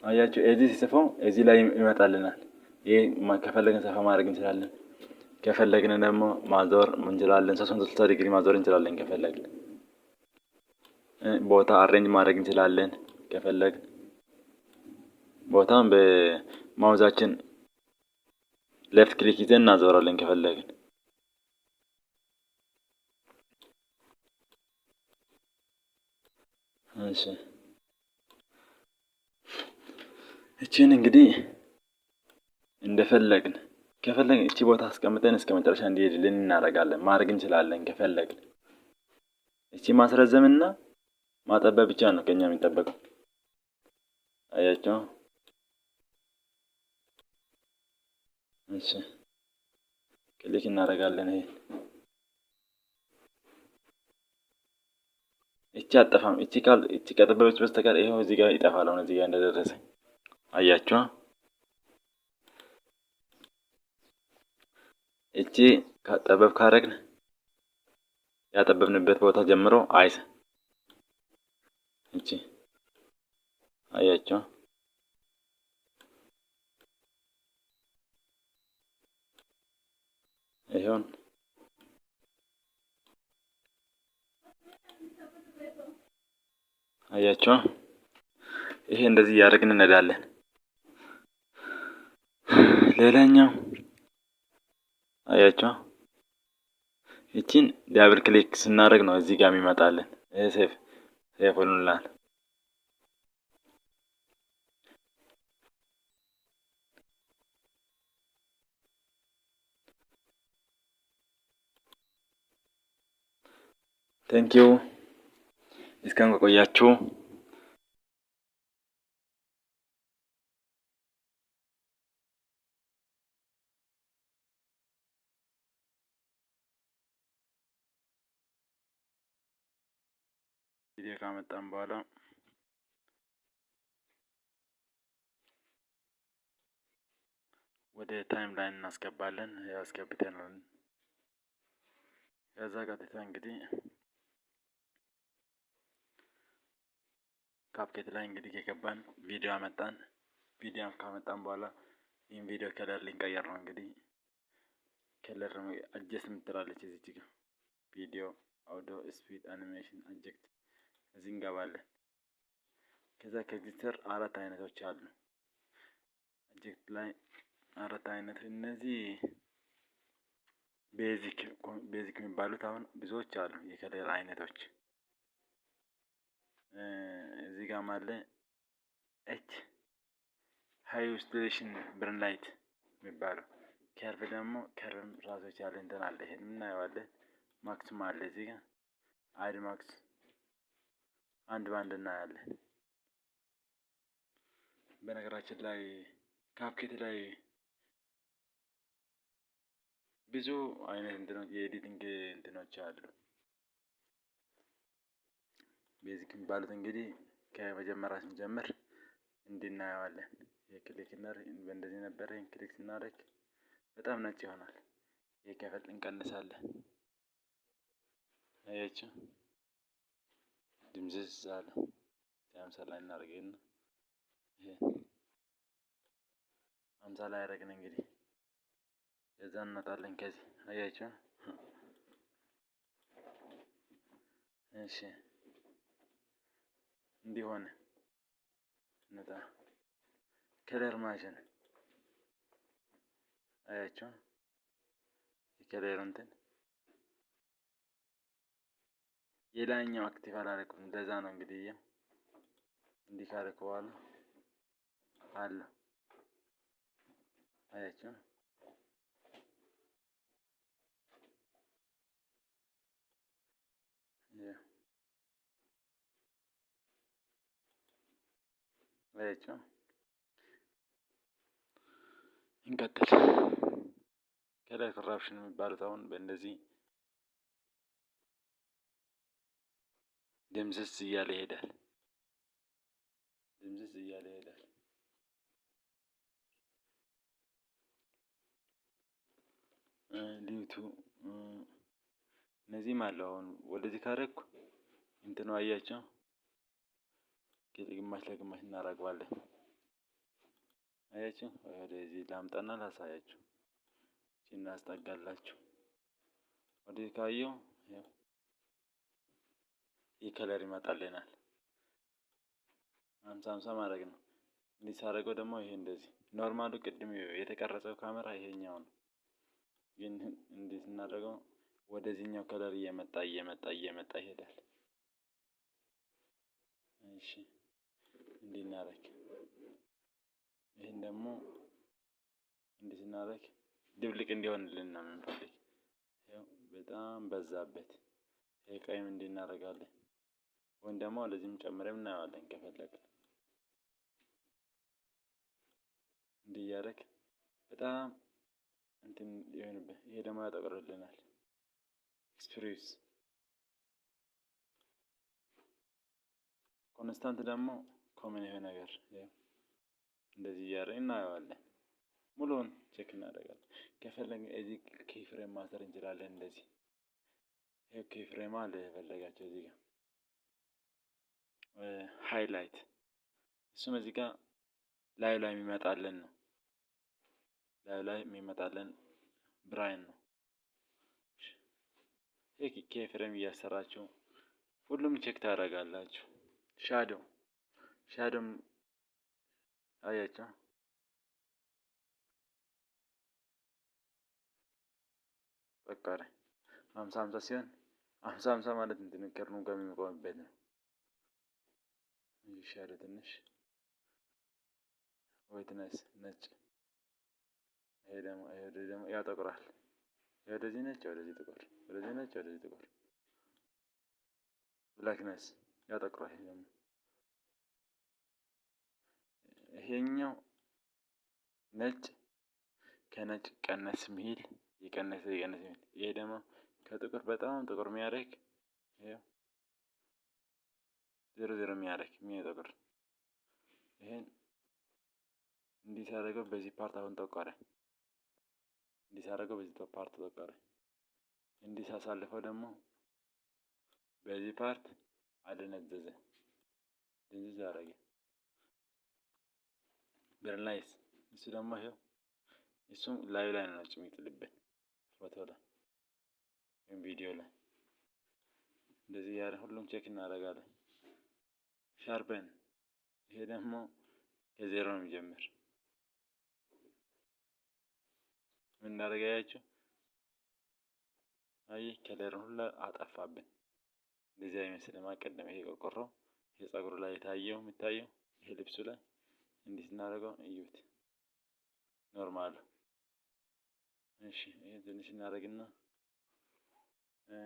አያችሁ፣ እዚህ ሲጽፈው እዚህ ላይ ይመጣልናል። ይሄ ከፈለግን ሰፋ ማድረግ እንችላለን። ከፈለግን ደግሞ ማዞር እንችላለን። 360 ዲግሪ ማዞር እንችላለን። ከፈለግን ቦታ አሬንጅ ማድረግ እንችላለን። ከፈለግን ቦታውን በማውዛችን ሌፍት ክሊክ ይዘን እናዞራለን ከፈለግን። እሺ እቺን እንግዲህ እንደፈለግን ከፈለግን እቺ ቦታ አስቀምጠን እስከ መጨረሻ እንዲሄድልን እናደርጋለን። ማድረግ እንችላለን ከፈለግን። እቺ ማስረዘምና ማጠበብ ብቻ ነው ከኛ የሚጠበቀው። አያችሁ? እሺ ክሊክ እናደርጋለን። ይሄ እቺ አጠፋም። እቺ ከጠበበች በስተቀር ይሄው እዚህ ጋር ይጠፋል። አሁን እዚህ ጋር እንደደረሰ አያችሁ? እቺ ካጠበብ ካረግን ያጠበብንበት ቦታ ጀምሮ አይስ እቺ አያችሁ? ይሄውን አያችሁ? ይሄ እንደዚህ እያደረግን እንሄዳለን። ሌላኛው አያችሁ? እቺን ዳብል ክሊክ ስናደርግ ነው እዚህ ጋር የሚመጣልን። ይሄ ሴፍ ሆኖልናል። ቴንኪው እስካሁን ከቆያችሁ ቪዲዮ ካመጣን በኋላ ወደ ታይም ላይን እናስገባለን። ያስገብተናል። ከዛ ቀጥታ እንግዲህ ካፕኬት ላይ እንግዲህ ከገባን ቪዲዮ አመጣን። ቪዲዮ ካመጣን በኋላ ይህን ቪዲዮ ከለር ልንቀይር ነው። እንግዲህ ከለር ነው አጀስት የምትላለች እዚህ ጋር ቪዲዮ አውዲዮ ስፒድ አኒሜሽን አጀክት እዚህ እንገባለን። ከዛ ከኤግዚስተር 4 አይነቶች አሉ። አጀክት ላይ 4 አይነት እነዚህ ቤዚክ የሚባሉት አሁን ብዙዎች አሉ የከለር አይነቶች። እዚህ ጋር አለ ኤች ሃይ ሪዞሉሽን ብርን ላይት የሚባለው። ከርቭ ደግሞ ከርቭ ራሶች ያለ እንትን አለ። ይሄን እናየዋለን። ማክስም አለ እዚህ ጋር አይድ ማክስ አንድ ባንድ እናያለን። በነገራችን ላይ ካፕኬት ላይ ብዙ አይነት እንትኖች የኤዲቲንግ እንትኖች አሉ። ቤዚክ የሚባሉት እንግዲህ ከመጀመሪያ ስንጀምር እንድናየዋለን። የክሊክ በእንደዚህ ነበር። ይሄን ክሊክ ስናደርግ በጣም ነጭ ይሆናል። የከፈል እንቀንሳለን። አያችሁ? ድምዝዝ አለ። 50 ላይ እናደርግና ይሄ 50 ላይ አደረግን። እንግዲህ ከዛ እንመጣለን ከዚህ አያችሁ? እሺ እንዲሆን ነጣ ከለር ማሽን አያችሁ? የከለር እንትን የላይኛው አክቲቭ አላደረኩም። እንደዛ ነው እንግዲህ እንዲህ ካደረኩ በኋላ አለ አያችሁ? አያችሁ? እንቀጥል። ከለር ኮራፕሽን የሚባሉት አሁን በእንደዚህ ድምዝዝ እያለ ይሄዳል። ሊዩቱ እነዚህም አለው። አሁን ወደዚህ ካደረኩ እንትኑ አያቸው ግማሽ ለግማሽ እናደርገዋለን። አያችሁ? ወደዚህ ላምጣና ላሳያችሁ። እቺን አስጠጋላችሁ። ወደዚህ ካየው ይህ ከለር ይመጣልናል። 50 ማድረግ ነው። እንዲህ ሳደርገው ደግሞ ይሄ እንደዚህ ኖርማሉ ቅድም የተቀረጸው ካሜራ ይሄኛው ነው። ግን እንዴት እናደርገው? ወደዚህኛው ከለር እየመጣ ይሄዳል። እሺ እንዲህ እናደርግ ይህን ደግሞ እንዲህ ስናደርግ ድብልቅ እንዲሆንልን ነው የምንፈልግ። ይኸው በጣም በዛበት። ይሄ ቀይም እንዲህ እናደርጋለን። ወይም ደግሞ ወደዚህም ጨምረን እናየዋለን ከፈለግን። እንዲህ እያደረግ በጣም እንትን ይሆንብን። ይሄ ደግሞ ያጠቁርልናል። ኤክስፕሬስ ኮንስታንት ደግሞ ኮመን የሆነ ነገር እንደዚህ እያደረግን እናየዋለን። ሙሉውን ቼክ እናደርጋለን። ከፈለግን እዚህ ኬፍሬም ማሰር እንችላለን። እንደዚህ ይሄ ኬፍሬም አለ የፈለጋቸው እዚህ ጋር ሃይላይት፣ እሱም እዚህ ጋር ላዩ ላይ የሚመጣልን ነው። ላዩ ላይ የሚመጣልን ብራይን ነው። ይሄ ኬፍሬም እያሰራችሁ ሁሉም ቼክ ታደርጋላችሁ። ሻዶም አያቸው በቃ 50-50 ሲሆን 50-50 ማለት እንትን ከርኑ ጋር የሚቆምበት ነው። ሻዶ ትንሽ ዋይትነስ ነጭ፣ ይሄ ደግሞ ያጠቁራል። ወደዚህ ነጭ፣ ወደዚህ ጥቁር፣ ወደዚህ ነጭ፣ ወደዚህ ጥቁር። ብላክነስ ያጠቁራል። ይሄ ደግሞ ይሄኛው ነጭ ከነጭ ቀነስ ሚል የቀነሰ ሚል። ይሄ ደግሞ ከጥቁር በጣም ጥቁር የሚያደርግ ይሄው 00 የሚያደርግ የሚያጠቁር። ይሄን እንዲህ ሳደርገው በዚህ ፓርት አሁን ጠቆረ። እንዲህ ሳደርገው በዚህ ፓርት ጠቆረ። እንዲህ ሳሳልፈው ደግሞ በዚህ ፓርት አደነዘዘ፣ ድንዝዝ አደረገ። በርናይስ እሱ ደግሞ ይሄው እሱም ላዩ ላይ ነው የሚጥልብን ፎቶ ላይ ወይም ቪዲዮ ላይ። እንደዚህ ያለ ሁሉም ቼክ እናደርጋለን። ሻርፐን፣ ይሄ ደግሞ ከዜሮ ነው የሚጀምር። ምን እናደርጋያችሁ? አይ ከለሩን ሁላ አጠፋብን። እንደዚህ አይመስልም። ቀደም ይሄ ቆርቆሮ ይሄ ፀጉሩ ላይ የሚታየው ይሄ ልብሱ ላይ እንዲህ ስናደርገው እዩት፣ ኖርማል። እሺ ይሄ ትንሽ እናደርግና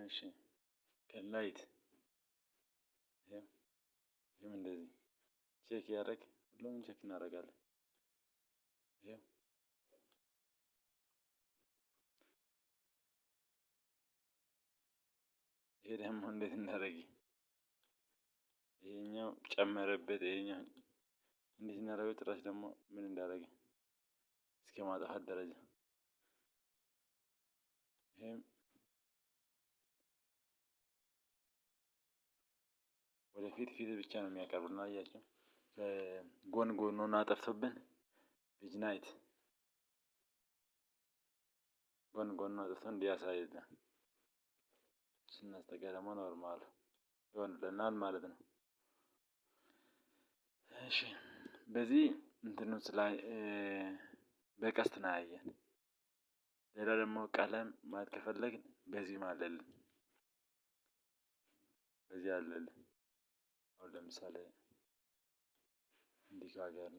እሺ ከላይት ይሄም እንደዚህ ቼክ ያደርግ፣ ሁሉም ቼክ እናደርጋለን። ይሄ ደግሞ እንዴት እናደርግ፣ ይሄኛው ጨመረበት። ይሄኛው እንዴት እናደርገው? ጭራሽ ደግሞ ምን እንዳደረገ እስከ ማጥፋት ደረጃ። ይሄም ወደፊት ፊት ብቻ ነው የሚያቀርብና አያችሁ፣ ከጎን ጎኑን አጠፍቶብን ቪጅናይት ጎን ጎኑን አጠፍቶ እንዲያሳይልን ስናስተጋ ደግሞ ኖርማል ይሆንልናል ማለት ነው። እሺ በዚህ እንትኑስ ላይ በቀስት ነው ያየን። ሌላ ደግሞ ቀለም ማለት ከፈለግን በዚህ ማለልን፣ በዚህ አለልን። አሁን ለምሳሌ እንዲህ ካገርን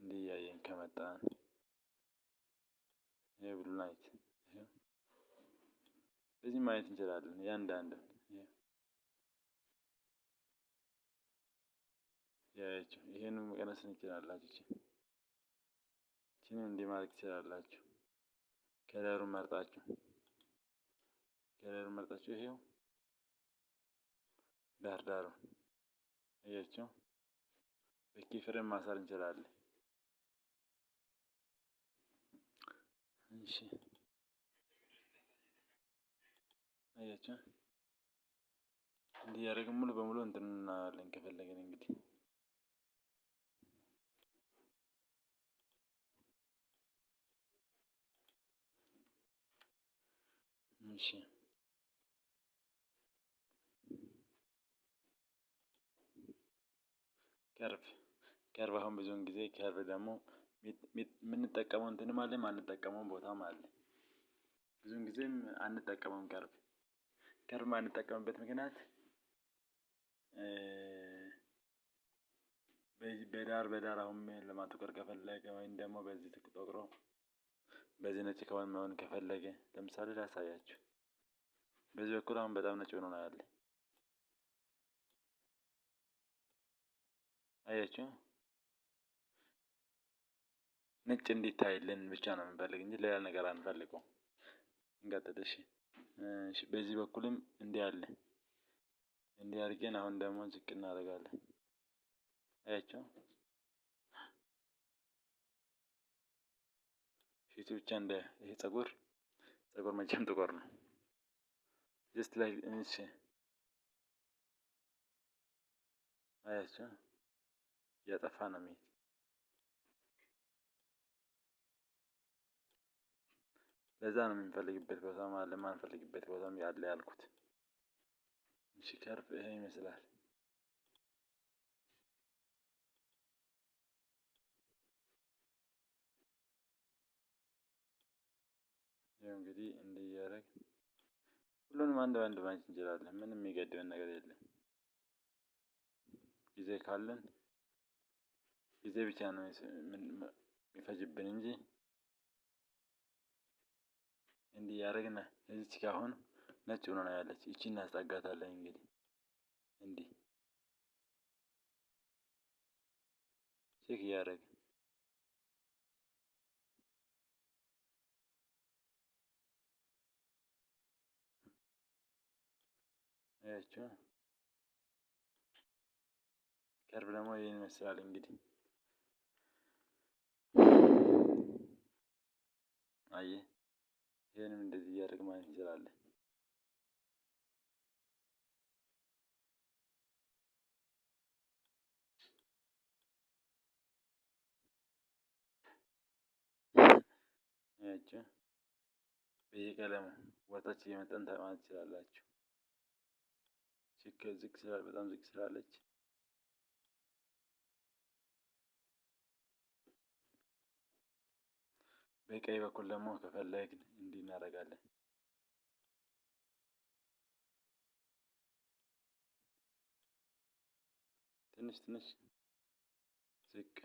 እንዲህ እያየን ከመጣን ይሄ ብሉ ናይት በዚህ ማየት እንችላለን። ያንዳንዱን ያያችሁ ይሄንን መቀነስ እንችላላችሁ። እቺን እንዲህ ማድረግ ትችላላችሁ። ከለሩን መርጣችሁ ይሄው ዳርዳሩ አያችሁ፣ በኪፍሬም ማሰር እንችላለን። እሺ አያችሁ፣ እንዲህ ያደረግን ሙሉ በሙሉ እንትን እናያለን ከፈለግን እንግዲህ እሺ ከርቭ አሁን ብዙውን ጊዜ ከርቭ ደግሞ የምንጠቀመው እንትንም አለ የማንጠቀመው ቦታም አለ። ብዙውን ጊዜም አንጠቀመውም። ከርቭ ማንጠቀምበት ምክንያት በዳር አሁን ለማጥቆር ከፈለገ ወይም ደግሞ በዚህ ተቆጥሮ በዚህ ነጭ ከሆነ መሆን ከፈለገ ለምሳሌ ላሳያችሁ። በዚህ በኩል አሁን በጣም ነጭ ሆኖ ነው ያለ። አያችሁ፣ ነጭ እንዲታይልን ብቻ ነው የምንፈልግ እንጂ ሌላ ነገር አንፈልገው። እንቀጥል። እሺ በዚህ በኩልም እንዲህ አለ። እንዲህ አድርገን አሁን ደግሞ ዝቅ እናደርጋለን። አያችሁ፣ ፊቱ ብቻ እንደ ይሄ ፀጉር መቼም ጥቁር ነው። ጀስት ላይ እሺ፣ አያችሁ እያጠፋ ነው የሚሄድ። ለዛ ነው የምንፈልግበት ቦታም አለ፣ የማንፈልግበት ቦታም ያለ ያልኩት። እሺ ከርቭ ይሄ ይመስላል። ይሄው እንግዲህ እንዲህ እያደረግን ሁሉንም አንድ በአንድ ማየት እንችላለን። ምንም የሚገድበን ነገር የለም። ጊዜ ካለን ጊዜ ብቻ ነው የሚፈጅብን እንጂ እንዲህ ያደረግን እዚች ጋር አሁን ነጭ ሆኖ ነው ያለች። እቺ እናስጠጋታለን እንግዲህ እንዲህ ቼክ እያደረግን አያችሁ። ከርብ ደግሞ ይህን ይመስላል እንግዲህ አየህ። ይህንም እንደዚህ እያደረግን ማየት እንችላለን። አያችሁ፣ በየቀለሙ ወጣች እየመጠን ማለት ትችላላችሁ። ዝቅ ስላል በጣም ዝቅ ስላለች በቀኝ በኩል ደግሞ ከፈለግን እንዲህ እናደርጋለን። ትንሽ ዝቅ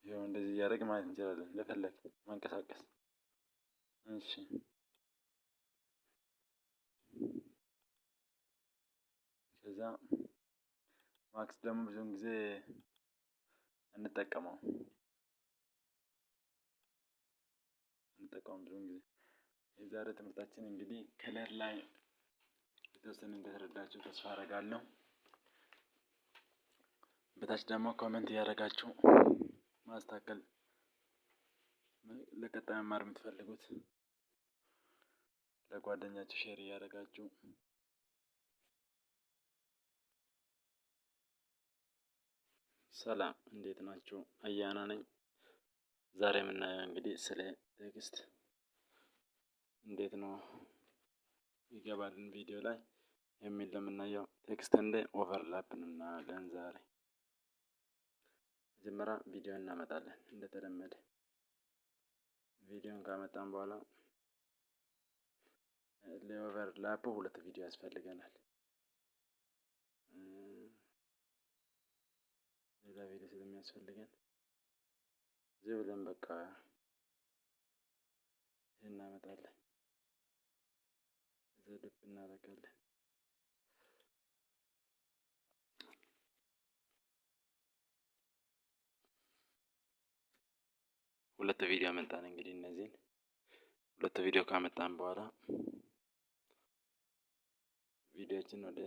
ይኸው እንደዚህ እያደረግን ማለት እንችላለን። ለፈለግ ማንቀሳቀስ። እሺ ከዛ ማክስ ደግሞ ብዙውን ጊዜ እንጠቀመው ብዙውን ጊዜ። የዛሬ ትምህርታችን እንግዲህ ከለር ላይ የተወሰነ እንደተረዳችሁ ተስፋ አደርጋለሁ። በታች ደግሞ ኮሜንት እያደረጋችሁ ማስተካከል ለቀጣይ መማር የምትፈልጉት ለጓደኛችሁ ሼር እያደረጋችሁ ሰላም፣ እንዴት ናችሁ? አያና ነኝ። ዛሬ የምናየው እንግዲህ ስለ ቴክስት እንዴት ነው ይገባልን ቪዲዮ ላይ የሚል ለምናየው ቴክስት እንደ ኦቨርላፕ እናያለን። ዛሬ መጀመሪያ ቪዲዮ እናመጣለን። እንደተለመደ ቪዲዮን ካመጣን በኋላ ለኦቨርላፕ ሁለት ቪዲዮ ያስፈልገናል። ሌላ ቪዲዮ ስለሚያስፈልገን እዚህ ብለን በቃ ይሄን እናመጣለን። እዛ ልብ እናደርጋለን። ሁለት ቪዲዮ አመጣን። እንግዲህ እነዚህን ሁለት ቪዲዮ ካመጣን በኋላ ቪዲዮችን ወደ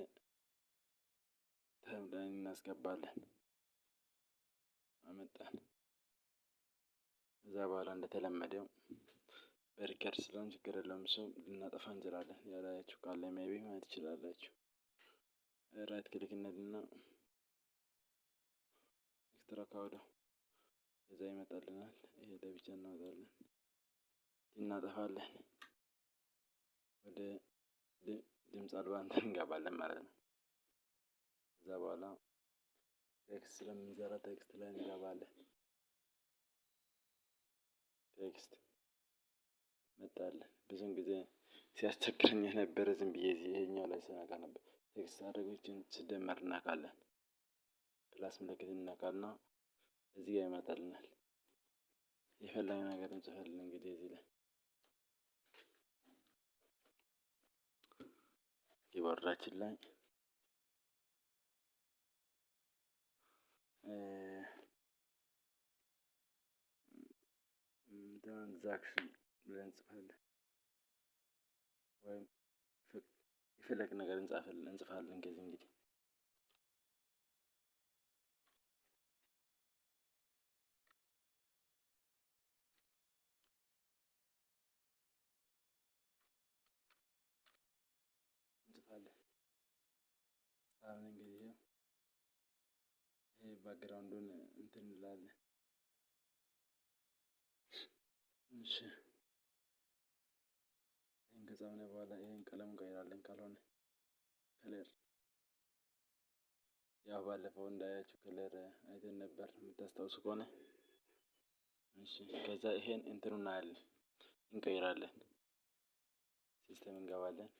ታይምላይን እናስገባለን። አመጣን። እዛ በኋላ እንደተለመደው በሪከርድ ስለሆነ ችግር የለውም። እሱ ልናጠፋ እንችላለን። ያላያችሁ ካለ ሜቢ ማየት ትችላላችሁ። ራይት ክሊክ እንልና ኤክስትራ ካውዳ እዛ ይመጣልናል። ይሄ ለብቻ እናወጣለን፣ እናጠፋለን። ወደ ድምፅ አልባ እንትን እንገባለን ማለት ነው። እዛ በኋላ ቴክስት ስለምንሰራ ቴክስት ላይ እንገባለን። ቴክስት መጣልን። ብዙን ጊዜ ሲያስቸግረኝ የነበረ ዝም ብዬ ይሄኛው ላይ ስነካ ነበር። ቴክስት አድርጎችን ስደመር እናካለን። ፕላስ ምልክት እናካልና እዚህ ጋር ይመጣልናል። የፈለግነው ነገር እንጽፋለን። እንግዲህ እዚህ ላይ ኪቦርዳችን ላይ ትራንዛክሽን ብለን እንጽፋለን። ወይም የፈለግ ነገር እንጽፋለን። ከዚህ እንግዲህ እንጽፋለን። አሁን እንግዲህ ይሄ ባክግራውንዱን እንትን እንላለን። እሺ ይሄን ከጻፍን በኋላ ይሄን ቀለም እንቀይራለን። ካልሆነ ከለር ያው ባለፈው እንዳያችሁ ከለር አይተን ነበር የምታስታውሱ ከሆነ። እሺ ከዛ ይሄን እንትኑ እናያለን፣ እንቀይራለን። ሲስተም እንገባለን።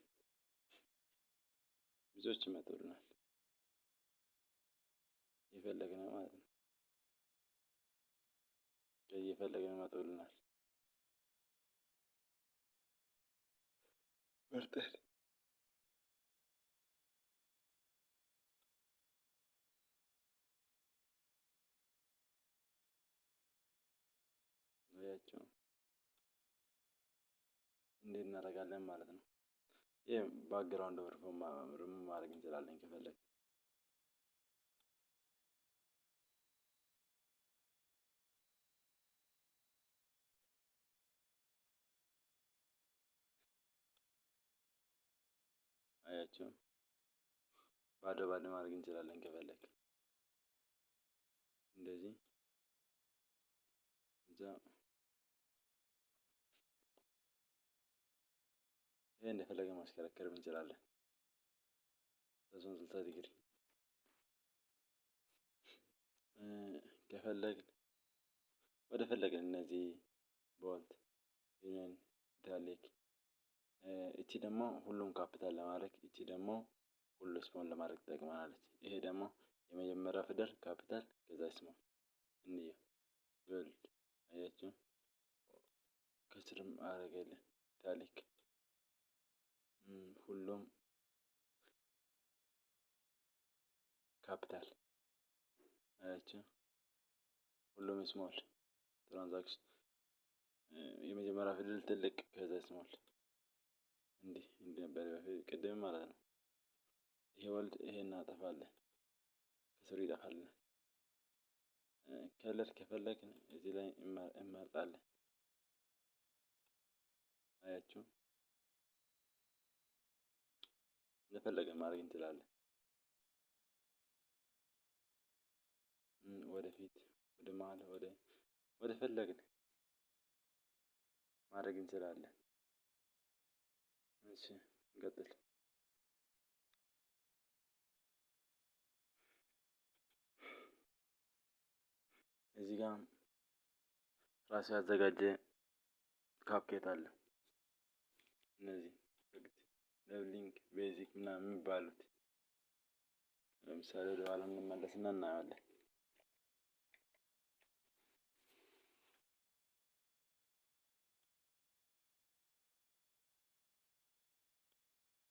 ብዙዎች ይመጡልናል የፈለግነው ማለት ነው። የፈለግነው ይመጡልናል መርጠን ያቸው እንዴት እናደርጋለን ማለት ነው። ይሄ ባክግራውንድ ሪሙቭ ማድረግ እንችላለን ከፈለግን። አያችሁ ባዶ ማድረግ እንችላለን ከፈለግን። እንደዚህ እዛ ይሄ እንደፈለገ ማሽከረከርም እንችላለን። 360 ዲግሪ ከፈለግን ወደ ፈለግን እነዚህ ቦልት ዩኒየን ኢታሊክ፣ እቺ ደግሞ ሁሉም ካፒታል ለማድረግ፣ እቺ ደግሞ ሁሉ ስሞል ለማድረግ ትጠቅመናለች። ይሄ ደግሞ የመጀመሪያ ፊደል ካፒታል ከዛ ስሞል እንየው። ጎልድ አያችሁ፣ ከስርም አደረገልን ኢታሊክ፣ ሁሉም ካፒታል አያችሁ፣ ሁሉም ስሞል። ትራንዛክሽን የመጀመሪያ ፊደል ትልቅ ከዛ ስሞል እንዲህ ነበር በፊት ቅድም ማለት ነው። ይሄ ወልድ ይሄ እናጠፋለን፣ ከስሩ ይጠፋልናል። ከለር ከፈለግን እዚህ ላይ እንመርጣለን። አያችሁ እንደፈለግን ማድረግ እንችላለን። ወደፊት፣ ወደ መሀል፣ ወደ ፈለግን ማድረግ እንችላለን። እሺ እንቀጥል። እዚህ ጋር ራሱ ያዘጋጀ ካፕኬት አለ። እነዚህ ሌቭሊንግ ቤዚክ ምናምን የሚባሉት ለምሳሌ ወደ ኋላ እንመለስና እናያለን።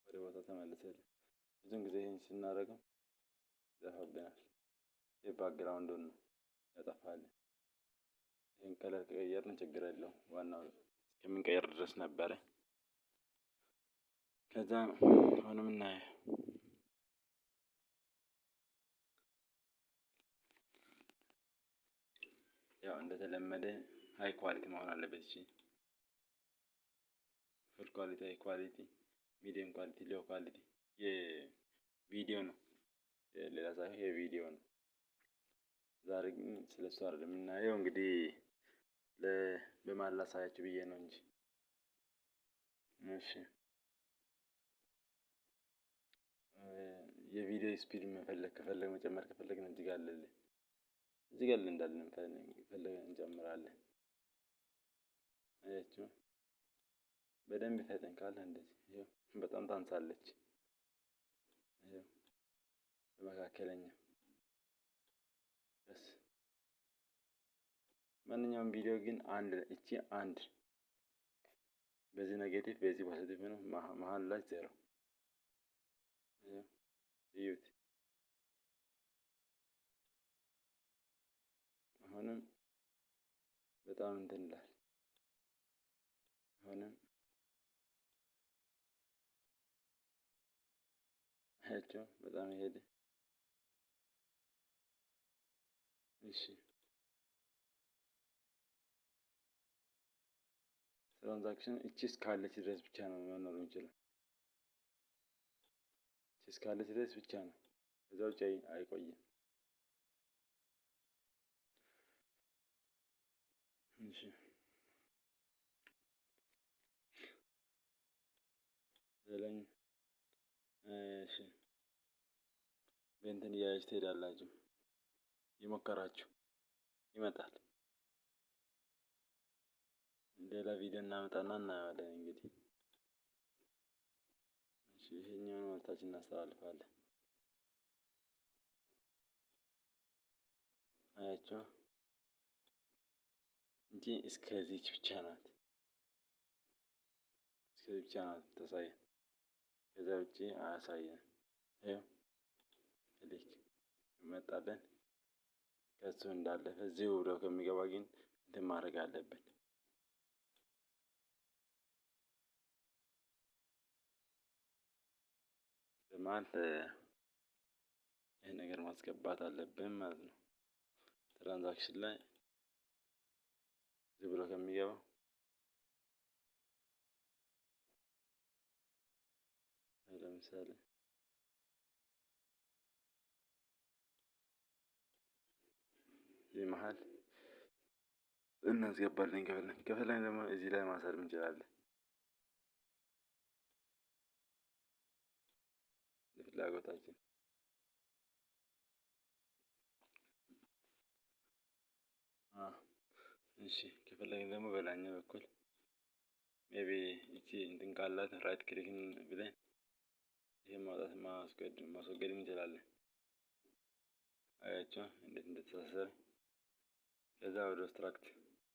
ወደ ቦታ ተመልሰን ብዙን ጊዜ ይህን ስናደርገው ይጠፋብናል። የባክግራውንዱን ነው ያጠፋል። ይህን ከለር ከቀየርን ችግር የለውም። ዋናው እስከምንቀይር ድረስ ነበረ። ከዛ አሁንም እናየው። ያው እንደተለመደ ሃይ ኳሊቲ መሆን አለበት። እሺ ፉል ኳሊቲ፣ ሃይ ኳሊቲ፣ ሚዲየም ኳሊቲ፣ ሎው ኳሊቲ የቪዲዮ ነው። ሌላ ሳይሆን የቪዲዮ ነው። ዛሬ ግን ስለሱ አይደለም የምናየው። እንግዲህ በመሀል ላሳያችሁ ብዬ ነው እንጂ። እሺ የቪዲዮ ስፒድ ከፈለግ መጨመር ከፈለግን እዚህ ጋር አለልን። እዚህ ጋር እንዳለን ፈለገን እንጨምራለን። አያችሁ በደንብ ይፈጠን ካለ እንደዚህ ይኸው በጣም ታንሳለች። ይኸው በመካከለኛ በስ ማንኛውም ቪዲዮ ግን እቺ አንድ በዚህ ኔጌቲቭ በዚህ ፖዚቲቭ ነው። መሀል ላይ ዜሮ እዩት። አሁንም በጣም እንትን ይላል። አሁንም አያቸው በጣም ይሄድ። እሺ ትራንዛክሽን እቺ እስካለች ድረስ ብቻ ነው መኖር የሚችለው። እቺ እስካለች ድረስ ብቻ ነው፣ ከዛ ውጭ አይቆይም። እሺ ዘለኝ እሺ በእንትን እያያችሁ ትሄዳላችሁ። የሞከራችሁ ይመጣል። ሌላ ቪዲዮ እናመጣና እናየዋለን እንግዲህ። እሺ ይሄኛውን ወልታችን እናስተላልፋለን። አያችሁ እንጂ እስከዚች ብቻ ናት፣ እስከዚህ ብቻ ናት ተሳየ። ከዛ ውጪ አያሳየን። ይኸው ክሊክ ይመጣለን። ከሱ እንዳለፈ እዚሁ ብሎ ከሚገባ ግን እንትን ማድረግ አለብን። በመሀል ይህ ነገር ማስገባት አለብን ማለት ነው። ትራንዛክሽን ላይ እዚሁ ብሎ ከሚገባ ለምሳሌ እዚህ መሀል እናስገባለን። ከፈለግን ደግሞ እዚህ ላይ ማሰር እንችላለን ለፍላጎታችን። እሺ ከፈለግን ደግሞ በላይኛው በኩል ሜቢ እቺ እንትን ካላት ራይት ክሊክን ብለን ይሄን ማውጣት ማስወገድ እንችላለን። አያችሁ እንዴት እንደተሳሰረ። ከዛ ወደ ስትራክት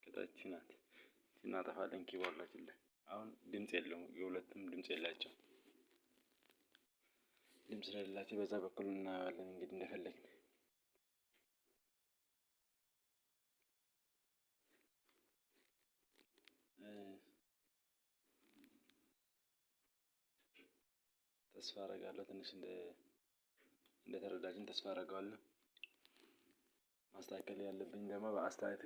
ከታች ናት እናጠፋለን። ኪቦርዳችን ላይ አሁን ድምጽ የለውም፣ የሁለቱም ድምጽ የላቸው። ድምጽ ስለሌላቸው በዛ በኩል እናየዋለን እንግዲህ እንደፈለግን። ተስፋ አደርጋለሁ ትንሽ እንደተረዳችን ተስፋ አደርጋለሁ። ማስተካከል ያለብኝ ደግሞ በአስተያየት